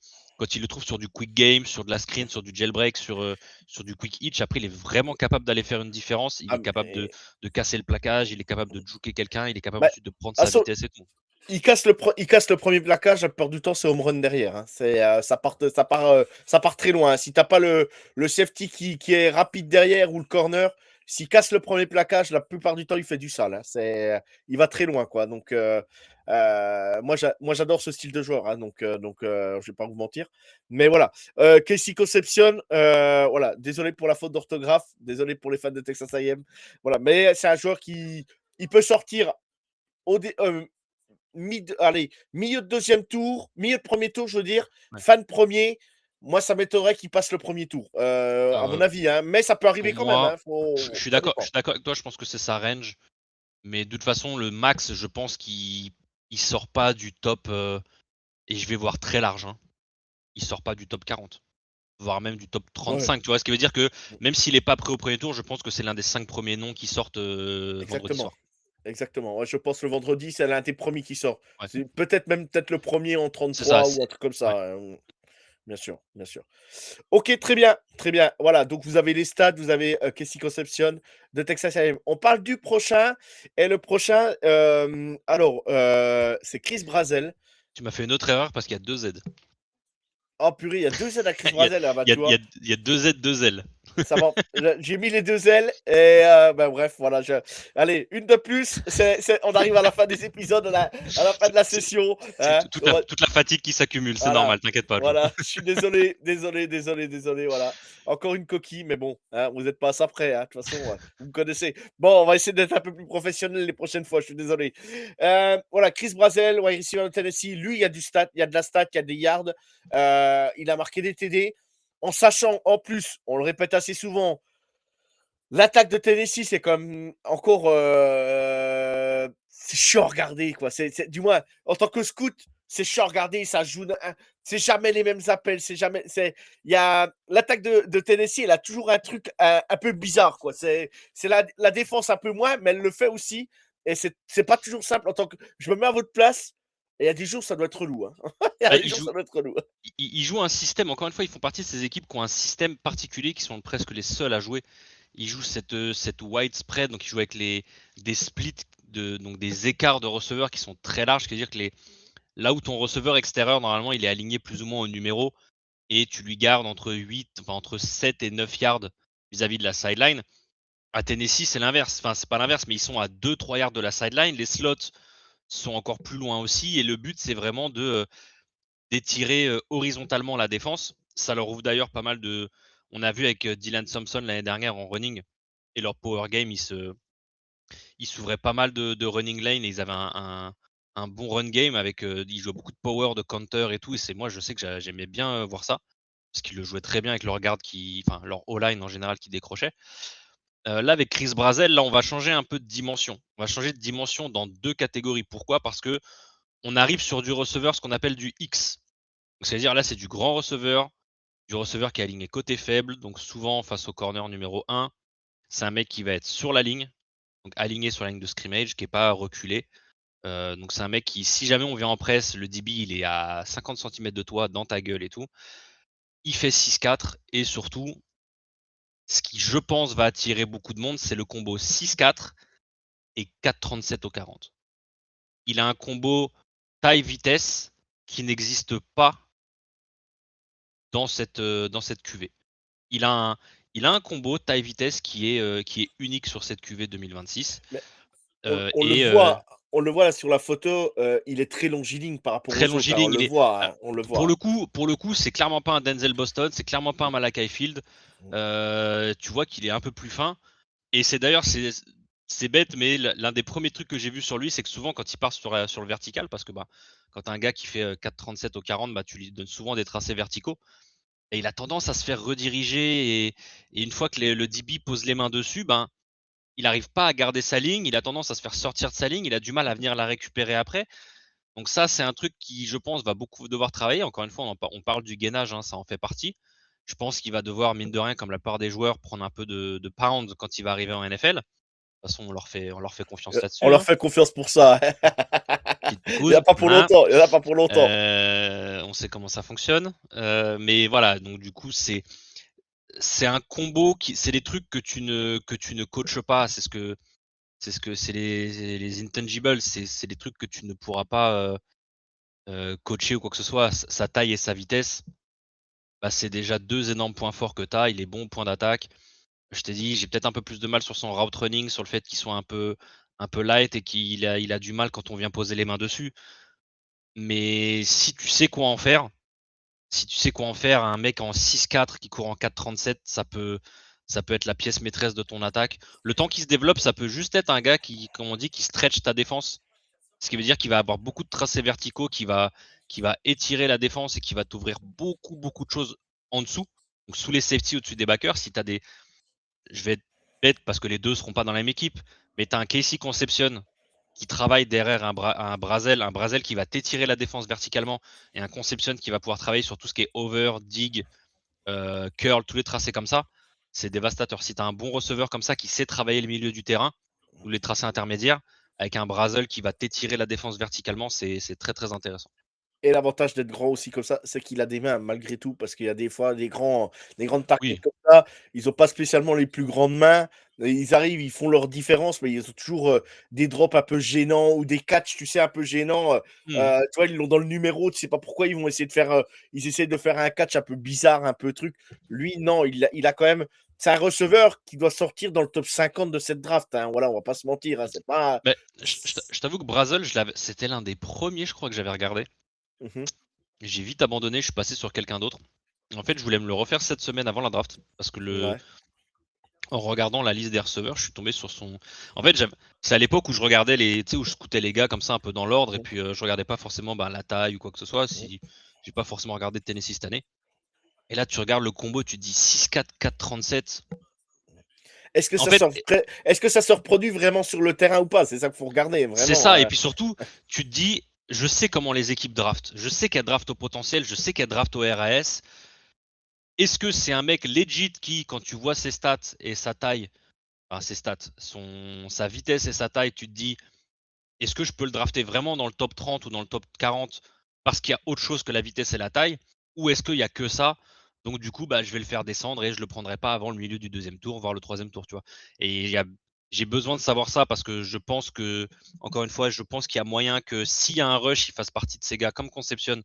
trouve sur du quick game, sur de la screen, sur du jailbreak, sur du quick hitch. Après, il est vraiment capable d'aller faire une différence. Il Ah, est capable de casser le plaquage, il est capable de juker quelqu'un, il est capable bah, ensuite de prendre à sa son- vitesse et tout. il casse le premier plaquage, la plupart du temps, c'est home run derrière, hein. Ça part très loin, hein. Si t'as pas le safety qui est rapide derrière ou le corner, s'il casse le premier plaquage, la plupart du temps, il fait du sale, hein. Il va très loin, quoi. Donc, moi, j'adore ce style de joueur, hein. Donc, je vais pas vous mentir. Mais voilà. Casey Concepcion, voilà. Désolé pour la faute d'orthographe. Désolé pour les fans de Texas A&M. Voilà. Mais c'est un joueur qui il peut sortir au milieu de deuxième tour, milieu de premier tour, je veux dire, Ouais. fin de premier. Moi, ça m'étonnerait qu'il passe le premier tour, à mon avis, hein. Mais ça peut Pour arriver quand même, moi, hein. je suis Ça d'accord, je dépend. suis d'accord avec toi. Je pense que c'est sa range, mais de toute façon, le max, je pense qu'il sort pas du top. Et je vais voir très large. Hein. Il sort pas du top 40. Voire même du top Ouais, 35, tu vois, ce qui veut dire que même s'il n'est pas prêt au premier tour, je pense que c'est l'un des 5 premiers noms qui sortent vendredi exactement. soir. Exactement. Ouais, je pense le vendredi, c'est l'un des premiers qui sort. Ouais. C'est peut-être le premier en C'est ça. 33 ou un truc comme Ouais. ça, hein. Bien sûr, bien sûr. Ok, très bien, très bien. Voilà, donc vous avez les stats, vous avez Casey Concepcion de Texas A&M. On parle du prochain, et le prochain, c'est Chris Brazel. Tu m'as fait une autre erreur parce qu'il y a 2 Z. Oh purée, il y a 2 Z à Chris il, y a, Brazel, ah bah il, y a, tu il, y vois. a, il y a 2 Z, 2 L. Ça va. J'ai mis les 2 ailes et bah, bref, voilà. Allez, une de plus. On arrive à la fin des épisodes, à la fin de la session, C'est hein. toute la fatigue qui s'accumule, c'est Voilà, normal, t'inquiète pas, Joe. voilà. Je suis désolé, désolé, désolé, désolé. Voilà. Encore une coquille, mais bon, hein, vous n'êtes pas à ça près, hein. De toute façon, vous me connaissez. Bon, on va essayer d'être un peu plus professionnel les prochaines fois. Je suis désolé. Voilà, Chris Brazel, wide receiver de Tennessee. Lui, il y a du stat, il y a de la stat, il y a des yards. Il a marqué des TD. En sachant, en plus, on le répète assez souvent, l'attaque de Tennessee, c'est comme encore. C'est chiant à regarder, quoi. Du moins, en tant que scout, c'est chiant à regarder. Ça joue. C'est jamais les mêmes appels. C'est jamais. Il y a l'attaque de Tennessee. Elle a toujours un truc un peu bizarre, quoi. C'est la défense un peu moins, mais elle le fait aussi. Et c'est pas toujours simple. En tant que, je me mets à votre place. Et il y a des jours, ça doit être relou, hein. Il y a Bah, des jours, ça doit être relou. ils jouent un système, encore une fois, ils font partie de ces équipes qui ont un système particulier, qui sont presque les seuls à jouer. Ils jouent cette widespread, donc ils jouent avec des splits donc des écarts de receveurs qui sont très larges, c'est-à-dire que là où ton receveur extérieur, normalement, il est aligné plus ou moins au numéro, et tu lui gardes entre 7 et 9 yards vis-à-vis de la sideline. À Tennessee, c'est l'inverse. Enfin, c'est pas l'inverse, mais ils sont à 2-3 yards de la sideline. Les slots sont encore plus loin aussi. Et le but, c'est vraiment d'étirer horizontalement la défense. Ça leur ouvre d'ailleurs pas mal de. On a vu avec Dylan Thompson l'année dernière en running et leur power game, ils s'ouvraient pas mal de running lane et ils avaient un bon run game avec. Ils jouaient beaucoup de power, de counter et tout. Et moi, je sais que j'aimais bien voir ça parce qu'ils le jouaient très bien avec leur garde leur O-line en général qui décrochait. Là, avec Chris Brazel, là, on va changer un peu de dimension. On va changer de dimension dans 2 catégories. Pourquoi? Parce que on arrive sur du receveur, ce qu'on appelle du X. C'est-à-dire là, c'est du grand receveur, du receveur qui est aligné côté faible, donc souvent face au corner numéro 1. C'est un mec qui va être sur la ligne, donc aligné sur la ligne de scrimmage, qui n'est pas reculé. Donc c'est un mec qui, si jamais on vient en presse, le DB il est à 50 cm de toi, dans ta gueule et tout. Il fait 6-4 et surtout, ce qui je pense va attirer beaucoup de monde, c'est le combo 6-4 et 4,37 au 40. Il a un combo taille-vitesse qui n'existe pas dans cette QV. Il a un combo taille-vitesse qui est unique sur cette QV 2026. Mais on le voit là sur la photo, il est très longiligne par rapport Très aux autres, hein, on longiligne. le voit, hein, on le Pour voit. le coup, c'est clairement pas un Denzel Boston, c'est clairement pas un Malachi Field. Tu vois qu'il est un peu plus fin. Et c'est d'ailleurs, c'est bête, mais l'un des premiers trucs que j'ai vu sur lui, c'est que souvent quand il part sur le vertical, parce que quand tu as un gars qui fait 4,37 au 40, tu lui donnes souvent des tracés verticaux. Et il a tendance à se faire rediriger. Et une fois que le DB pose les mains dessus, il n'arrive pas à garder sa ligne. Il a tendance à se faire sortir de sa ligne. Il a du mal à venir la récupérer après. Donc ça, c'est un truc qui, je pense, va beaucoup devoir travailler. Encore une fois, on parle du gainage, hein, ça en fait partie. Je pense qu'il va devoir, mine de rien, comme la plupart des joueurs, prendre un peu de pound quand il va arriver en NFL. De toute façon, on leur fait confiance On là-dessus. leur fait confiance pour ça. Il n'y en a pas pour Hein. longtemps. Il y en a pas pour longtemps. On sait comment ça fonctionne. Mais voilà, donc du coup, c'est un combo c'est des trucs que tu ne coaches pas. C'est les intangibles. C'est des trucs que tu ne pourras pas coacher ou quoi que ce soit. Sa taille et sa vitesse, c'est déjà 2 énormes points forts que tu as. Il est bon au point d'attaque. Je t'ai dit, j'ai peut-être un peu plus de mal sur son route running, sur le fait qu'il soit un peu light et qu'il a du mal quand on vient poser les mains dessus. Mais si tu sais quoi en faire, un mec en 6-4 qui court en 4,37, ça peut être la pièce maîtresse de ton attaque. Le temps qu'il se développe, ça peut juste être un gars qui, comme on dit, qui stretch ta défense. Ce qui veut dire qu'il va avoir beaucoup de tracés verticaux, qui va étirer la défense et qui va t'ouvrir beaucoup, beaucoup de choses en dessous. Donc sous les safety, au-dessus des backers, si tu as des. Je vais être bête parce que les deux seront pas dans la même équipe, mais tu as un Casey Conception qui travaille derrière un Brazel qui va t'étirer la défense verticalement, et un Conception qui va pouvoir travailler sur tout ce qui est over, dig, curl, tous les tracés comme ça. C'est dévastateur. Si tu as un bon receveur comme ça qui sait travailler le milieu du terrain ou les tracés intermédiaires, avec un Brazel qui va t'étirer la défense verticalement, c'est très très intéressant. Et l'avantage d'être grand aussi comme ça, c'est qu'il a des mains malgré tout, parce qu'il y a des fois des grandes targets Oui, comme ça, ils ont pas spécialement les plus grandes mains. Ils arrivent, ils font leur différence, mais ils ont toujours, des drops un peu gênants ou des catchs, tu sais, un peu gênants, tu vois, ils l'ont dans le numéro, tu sais pas pourquoi ils vont essayer de faire, ils essaient de faire un catch un peu bizarre, un peu truc. Lui, non, il a quand même c'est un receveur qui doit sortir dans le top 50 de cette draft, hein. Voilà, on va pas se mentir, hein, c'est pas mais je t'avoue que Brazel, c'était l'un des premiers, je crois, que j'avais regardé. Mmh. J'ai vite abandonné, je suis passé sur quelqu'un d'autre. En fait, je voulais me le refaire cette semaine avant la draft, parce que Ouais. en regardant la liste des receveurs, je suis tombé sur son. En fait, c'est à l'époque où je regardais où je scoutais les gars comme ça un peu dans l'ordre, et puis je regardais pas forcément la taille ou quoi que ce soit. Si j'ai pas forcément regardé de Tennessee cette année. Et là, tu regardes le combo, tu te dis 6-4, 4-37. Est-ce que En ça fait, se reproduit vraiment sur le terrain ou pas? C'est ça qu'il faut regarder, c'est vraiment. ça. Et puis surtout, tu te dis, je sais comment les équipes draftent. Je sais qu'elles draftent au potentiel, je sais qu'elles draftent au RAS. Est-ce que c'est un mec legit qui, quand tu vois ses stats et sa taille, enfin ses stats, sa vitesse et sa taille, tu te dis, est-ce que je peux le drafter vraiment dans le top 30 ou dans le top 40 parce qu'il y a autre chose que la vitesse et la taille? Ou est-ce qu'il n'y a que ça? Donc du coup, je vais le faire descendre et je le prendrai pas avant le milieu du 2e tour, voire le 3e tour, tu vois. Et il y a J'ai besoin de savoir ça parce que je pense que, encore une fois, je pense qu'il y a moyen que s'il y a un rush, il fasse partie de ces gars comme Concepcion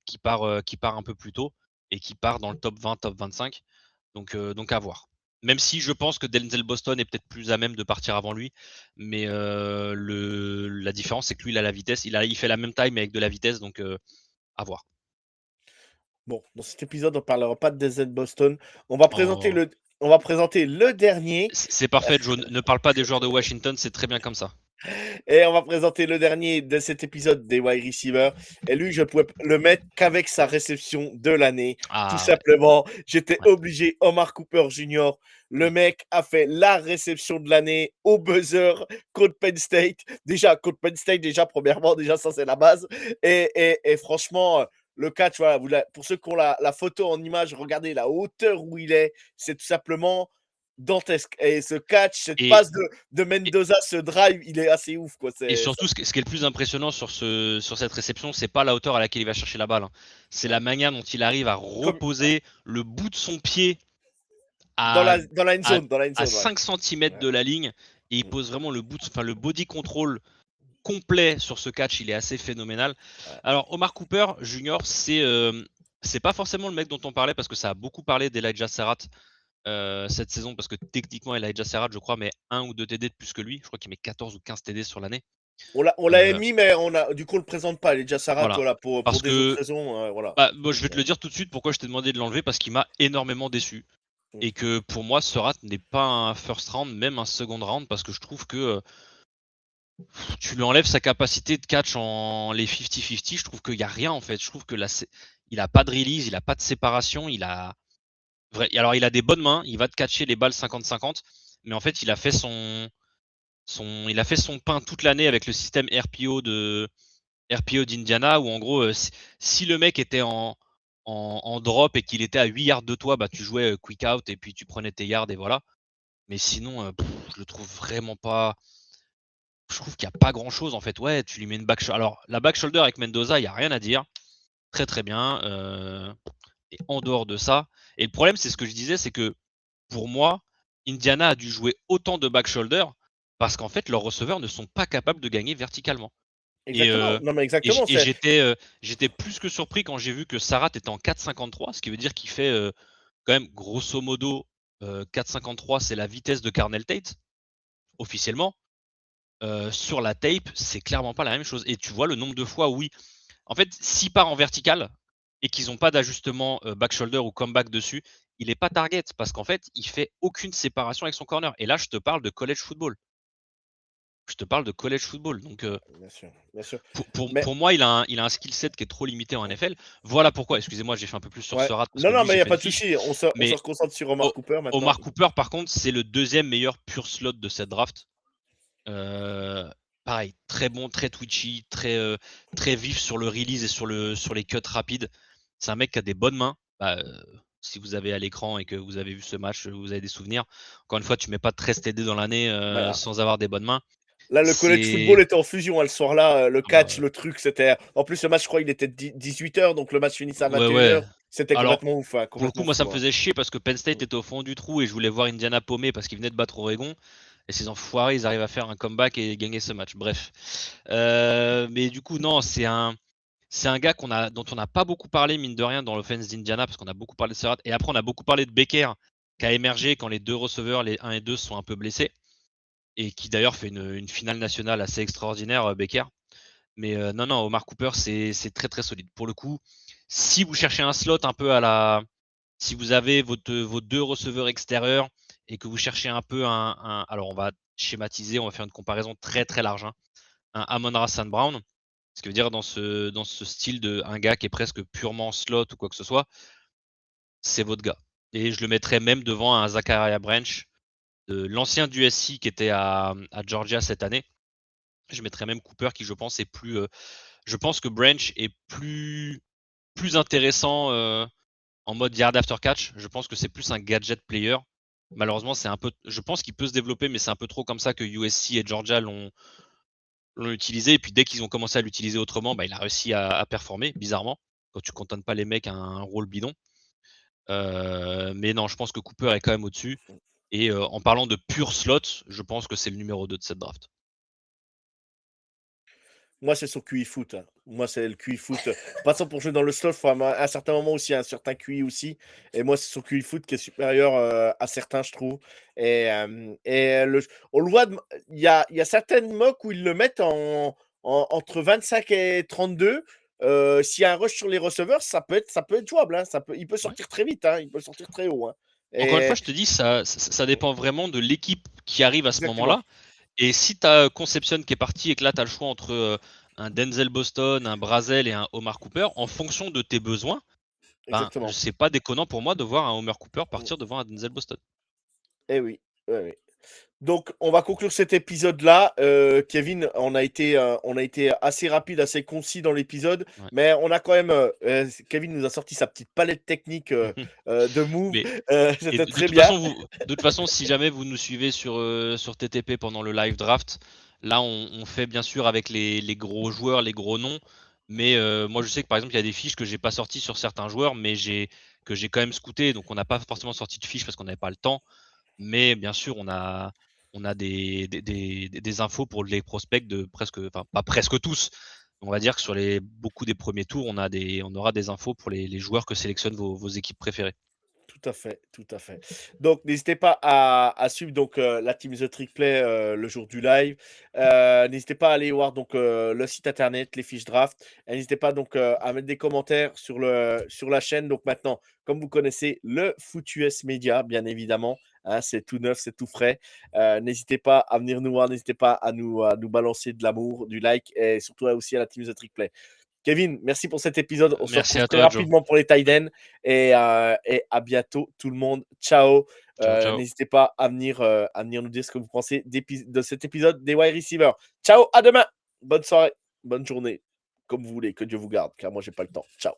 qui part un peu plus tôt et qui part dans le top 20, top 25. Donc à voir. Même si je pense que Denzel Boston est peut-être plus à même de partir avant lui, mais la différence c'est que lui il a la vitesse, il fait la même taille mais avec de la vitesse, donc à voir. Bon, dans cet épisode, on parlera pas de DZ Boston. On va présenter Oh. le dernier. C'est parfait, Joe. Ne parle pas des joueurs de Washington, c'est très bien comme ça. Et on va présenter le dernier de cet épisode des wide receivers. Et lui, je pouvais le mettre qu'avec sa réception de l'année. Tout Ah ouais. simplement, j'étais Ouais. obligé. Omar Cooper Jr., le Mm. mec a fait la réception de l'année au buzzer contre Penn State. Déjà, contre Penn State, déjà, premièrement, déjà, ça, c'est la base. Et franchement, le catch, voilà, pour ceux qui ont la photo en image, regardez la hauteur où il est. C'est tout simplement dantesque. Et ce catch, cette Et, passe de et, Mendoza, ce drive, il est assez ouf, quoi. et C'est ça. surtout, ce qui est le plus impressionnant sur cette réception, c'est pas la hauteur à laquelle il va chercher la balle, hein. C'est Ouais. la manière dont il arrive à Comme reposer le bout de son pied dans à, la end à, zone, dans la end à zone, ouais. 5 cm Ouais. de la ligne et il Mm. pose vraiment le body control complet sur ce catch. Il est assez phénoménal. Ouais. Alors, Omar Cooper Jr., c'est pas forcément le mec dont on parlait parce que ça a beaucoup parlé d'Elijah Serrat cette saison parce que techniquement Elijah Serrat je crois met 1 ou 2 TD de plus que lui, je crois qu'il met 14 ou 15 TD sur l'année. On l'avait Euh, mis, mais du coup, on le présente pas. Il est déjà Sarat, voilà. voilà, pour Parce des autres que raisons, voilà. bah, moi, je vais te le Ouais. dire tout de suite pourquoi je t'ai demandé de l'enlever parce qu'il m'a énormément déçu. Mm. Et que pour moi, Serrat n'est pas un first round, même un second round, parce que je trouve que tu lui enlèves sa capacité de catch en les 50-50. Je trouve qu'il n'y a rien en fait. Je trouve que là, il a pas de release, il a pas de séparation, alors il a des bonnes mains, il va te catcher les balles 50-50, mais en fait, il a fait son pain toute l'année avec le système RPO d'Indiana où en gros, si le mec était en drop et qu'il était à 8 yards de toi, bah tu jouais quick out et puis tu prenais tes yards et voilà. Mais sinon, je le trouve vraiment pas. Je trouve qu'il n'y a pas grand chose en fait. Ouais, tu lui mets une back shoulder. Alors, la back shoulder avec Mendoza, il n'y a rien à dire. Très très bien. Et en dehors de ça, et le problème, c'est ce que je disais, c'est que pour moi, Indiana a dû jouer autant de back shoulder parce qu'en fait, leurs receveurs ne sont pas capables de gagner verticalement. Et, Exactement. Non, mais exactement. j'étais plus que surpris quand j'ai vu que Sarat était en 4,53, ce qui veut dire qu'il fait quand même grosso modo 4,53, c'est la vitesse de Carnell Tate, officiellement. Sur la tape, c'est clairement pas la même chose. Et tu vois le nombre de fois, oui. En fait, s'il part en vertical et qu'ils n'ont pas d'ajustement back shoulder ou comeback dessus, il n'est pas target parce qu'en fait, il fait aucune séparation avec son corner. Et là, je te parle de college football. Je te parle de college football. Donc, Bien sûr, bien sûr. Mais pour moi, il a un skill set qui est trop limité en NFL. Voilà pourquoi, excusez-moi, j'ai fait un peu plus sur ouais. ce rat parce Non, que non, lui, mais il j'ai n'y a fait pas une de fiche. souci. On se Mais reconcentre sur Omar Cooper maintenant. Omar Cooper, par contre, c'est le deuxième meilleur pure slot de cette draft. Euh, Pareil, très bon, très twitchy, très vif sur le release et sur les cuts rapides. C'est un mec qui a des bonnes mains. Bah, si vous avez à l'écran et que vous avez vu ce match, vous avez des souvenirs. Encore une fois, tu mets pas de 13 TD dans l'année Bah, sans avoir des bonnes mains. là, le college C'est football était en fusion, le soir-là. Le ah bah, catch, le truc, c'était. En plus, le match, je crois, il était 18h, donc le match finissait à ouais, 21h. ouais. C'était Alors, complètement ouf, hein, pour le coup, complètement moi, ça me fou. faisait chier parce que Penn Mm. State était au fond du trou et je voulais voir Indiana paumé parce qu'ils venaient de battre Oregon. Et ces enfoirés, ils arrivent à faire un comeback et gagner ce match. Bref. Mais du coup, non, c'est un gars dont on n'a pas beaucoup parlé, mine de rien, dans l'offense d'Indiana, parce qu'on a beaucoup parlé de Serrat. Et après, on a beaucoup parlé de Becker, qui a émergé quand les deux receveurs, les 1 et 2, sont un peu blessés. Et qui d'ailleurs fait une finale nationale assez extraordinaire, Becker. Mais non, non, Omar Cooper, c'est très très solide. Pour le coup, si vous cherchez un slot un peu à la. Si vous avez vos deux receveurs extérieurs et que vous cherchez un peu alors, on va schématiser, on va faire une comparaison très très large. Hein. Un Amon-Ra St. Brown, ce qui veut dire dans ce style de un gars qui est presque purement slot ou quoi que ce soit, c'est votre gars. Et je le mettrais même devant un Zachariah Branch, l'ancien du SC qui était à Georgia cette année. Je mettrais même Cooper qui, je pense, est plus. Je pense que Branch est plus intéressant en mode yard after catch. Je pense que c'est plus un gadget player. Malheureusement, c'est un peu. Je pense qu'il peut se développer, mais c'est un peu trop comme ça que USC et Georgia l'ont utilisé. Et puis dès qu'ils ont commencé à l'utiliser autrement, bah, il a réussi à performer, bizarrement, quand tu cantonnes pas les mecs à un rôle bidon. Mais non, je pense que Cooper est quand même au-dessus. Et en parlant de pur slot, je pense que c'est le numéro 2 de cette draft. Moi, c'est sur QI foot, hein. Moi, c'est le QI foot. Pas pour jouer dans le slot, il faut à un certain moment aussi un certain QI aussi. Et moi, c'est sur QI foot qui est supérieur à certains, je trouve. On le voit, il y a certaines mocks où ils le mettent entre 25 et 32. S'il y a un rush sur les receveurs, ça peut être jouable, hein. Il peut sortir très vite, hein. Il peut sortir très haut, hein. Encore une fois, Et je te dis, ça dépend vraiment de l'équipe qui arrive à ce exactement, moment-là. Et si tu as Concepcion qui est parti et que là, tu as le choix entre un Denzel Boston, un Brazel et un Omar Cooper, en fonction de tes besoins, ben, exactement. c'est pas déconnant pour moi de voir un Homer Cooper partir devant un Denzel Boston. Eh oui, oui, oui. Donc, on va conclure cet épisode-là. Kevin, on a été assez rapide, assez concis dans l'épisode, Ouais. mais on a quand même. Kevin nous a sorti sa petite palette technique de move. Mais C'était très bien. de toute façon, si jamais vous nous suivez sur TTP pendant le live draft, là, on fait bien sûr avec les gros joueurs, les gros noms. Mais moi, je sais que par exemple, il y a des fiches que j'ai pas sorties sur certains joueurs, mais que j'ai quand même scouté. Donc, on n'a pas forcément sorti de fiches parce qu'on n'avait pas le temps. Mais bien sûr, on a des infos pour les prospects de presque, enfin pas presque tous. On va dire que sur beaucoup des premiers tours, on aura des infos pour les joueurs que sélectionnent vos équipes préférées. Tout à fait, tout à fait. Donc, n'hésitez pas à suivre donc, la team The Trick Play le jour du live. N'hésitez pas à aller voir donc, le site internet, les fiches draft. Et n'hésitez pas donc à mettre des commentaires sur la chaîne. Donc maintenant, comme vous connaissez, le Foot US Media, bien évidemment. Hein, c'est tout neuf, c'est tout frais. N'hésitez pas à venir nous voir, n'hésitez pas à nous balancer de l'amour, du like et surtout aussi à la team The Trick Play. Kevin, merci pour cet épisode. On se Merci retrouve à très toi, Joe. rapidement pour les tight ends et à bientôt tout le monde. Ciao. Ciao, ciao. N'hésitez pas à venir nous dire ce que vous pensez de cet épisode des wide receivers. Ciao, à demain. Bonne soirée, bonne journée, comme vous voulez. Que Dieu vous garde, car moi, j'ai pas le temps. Ciao.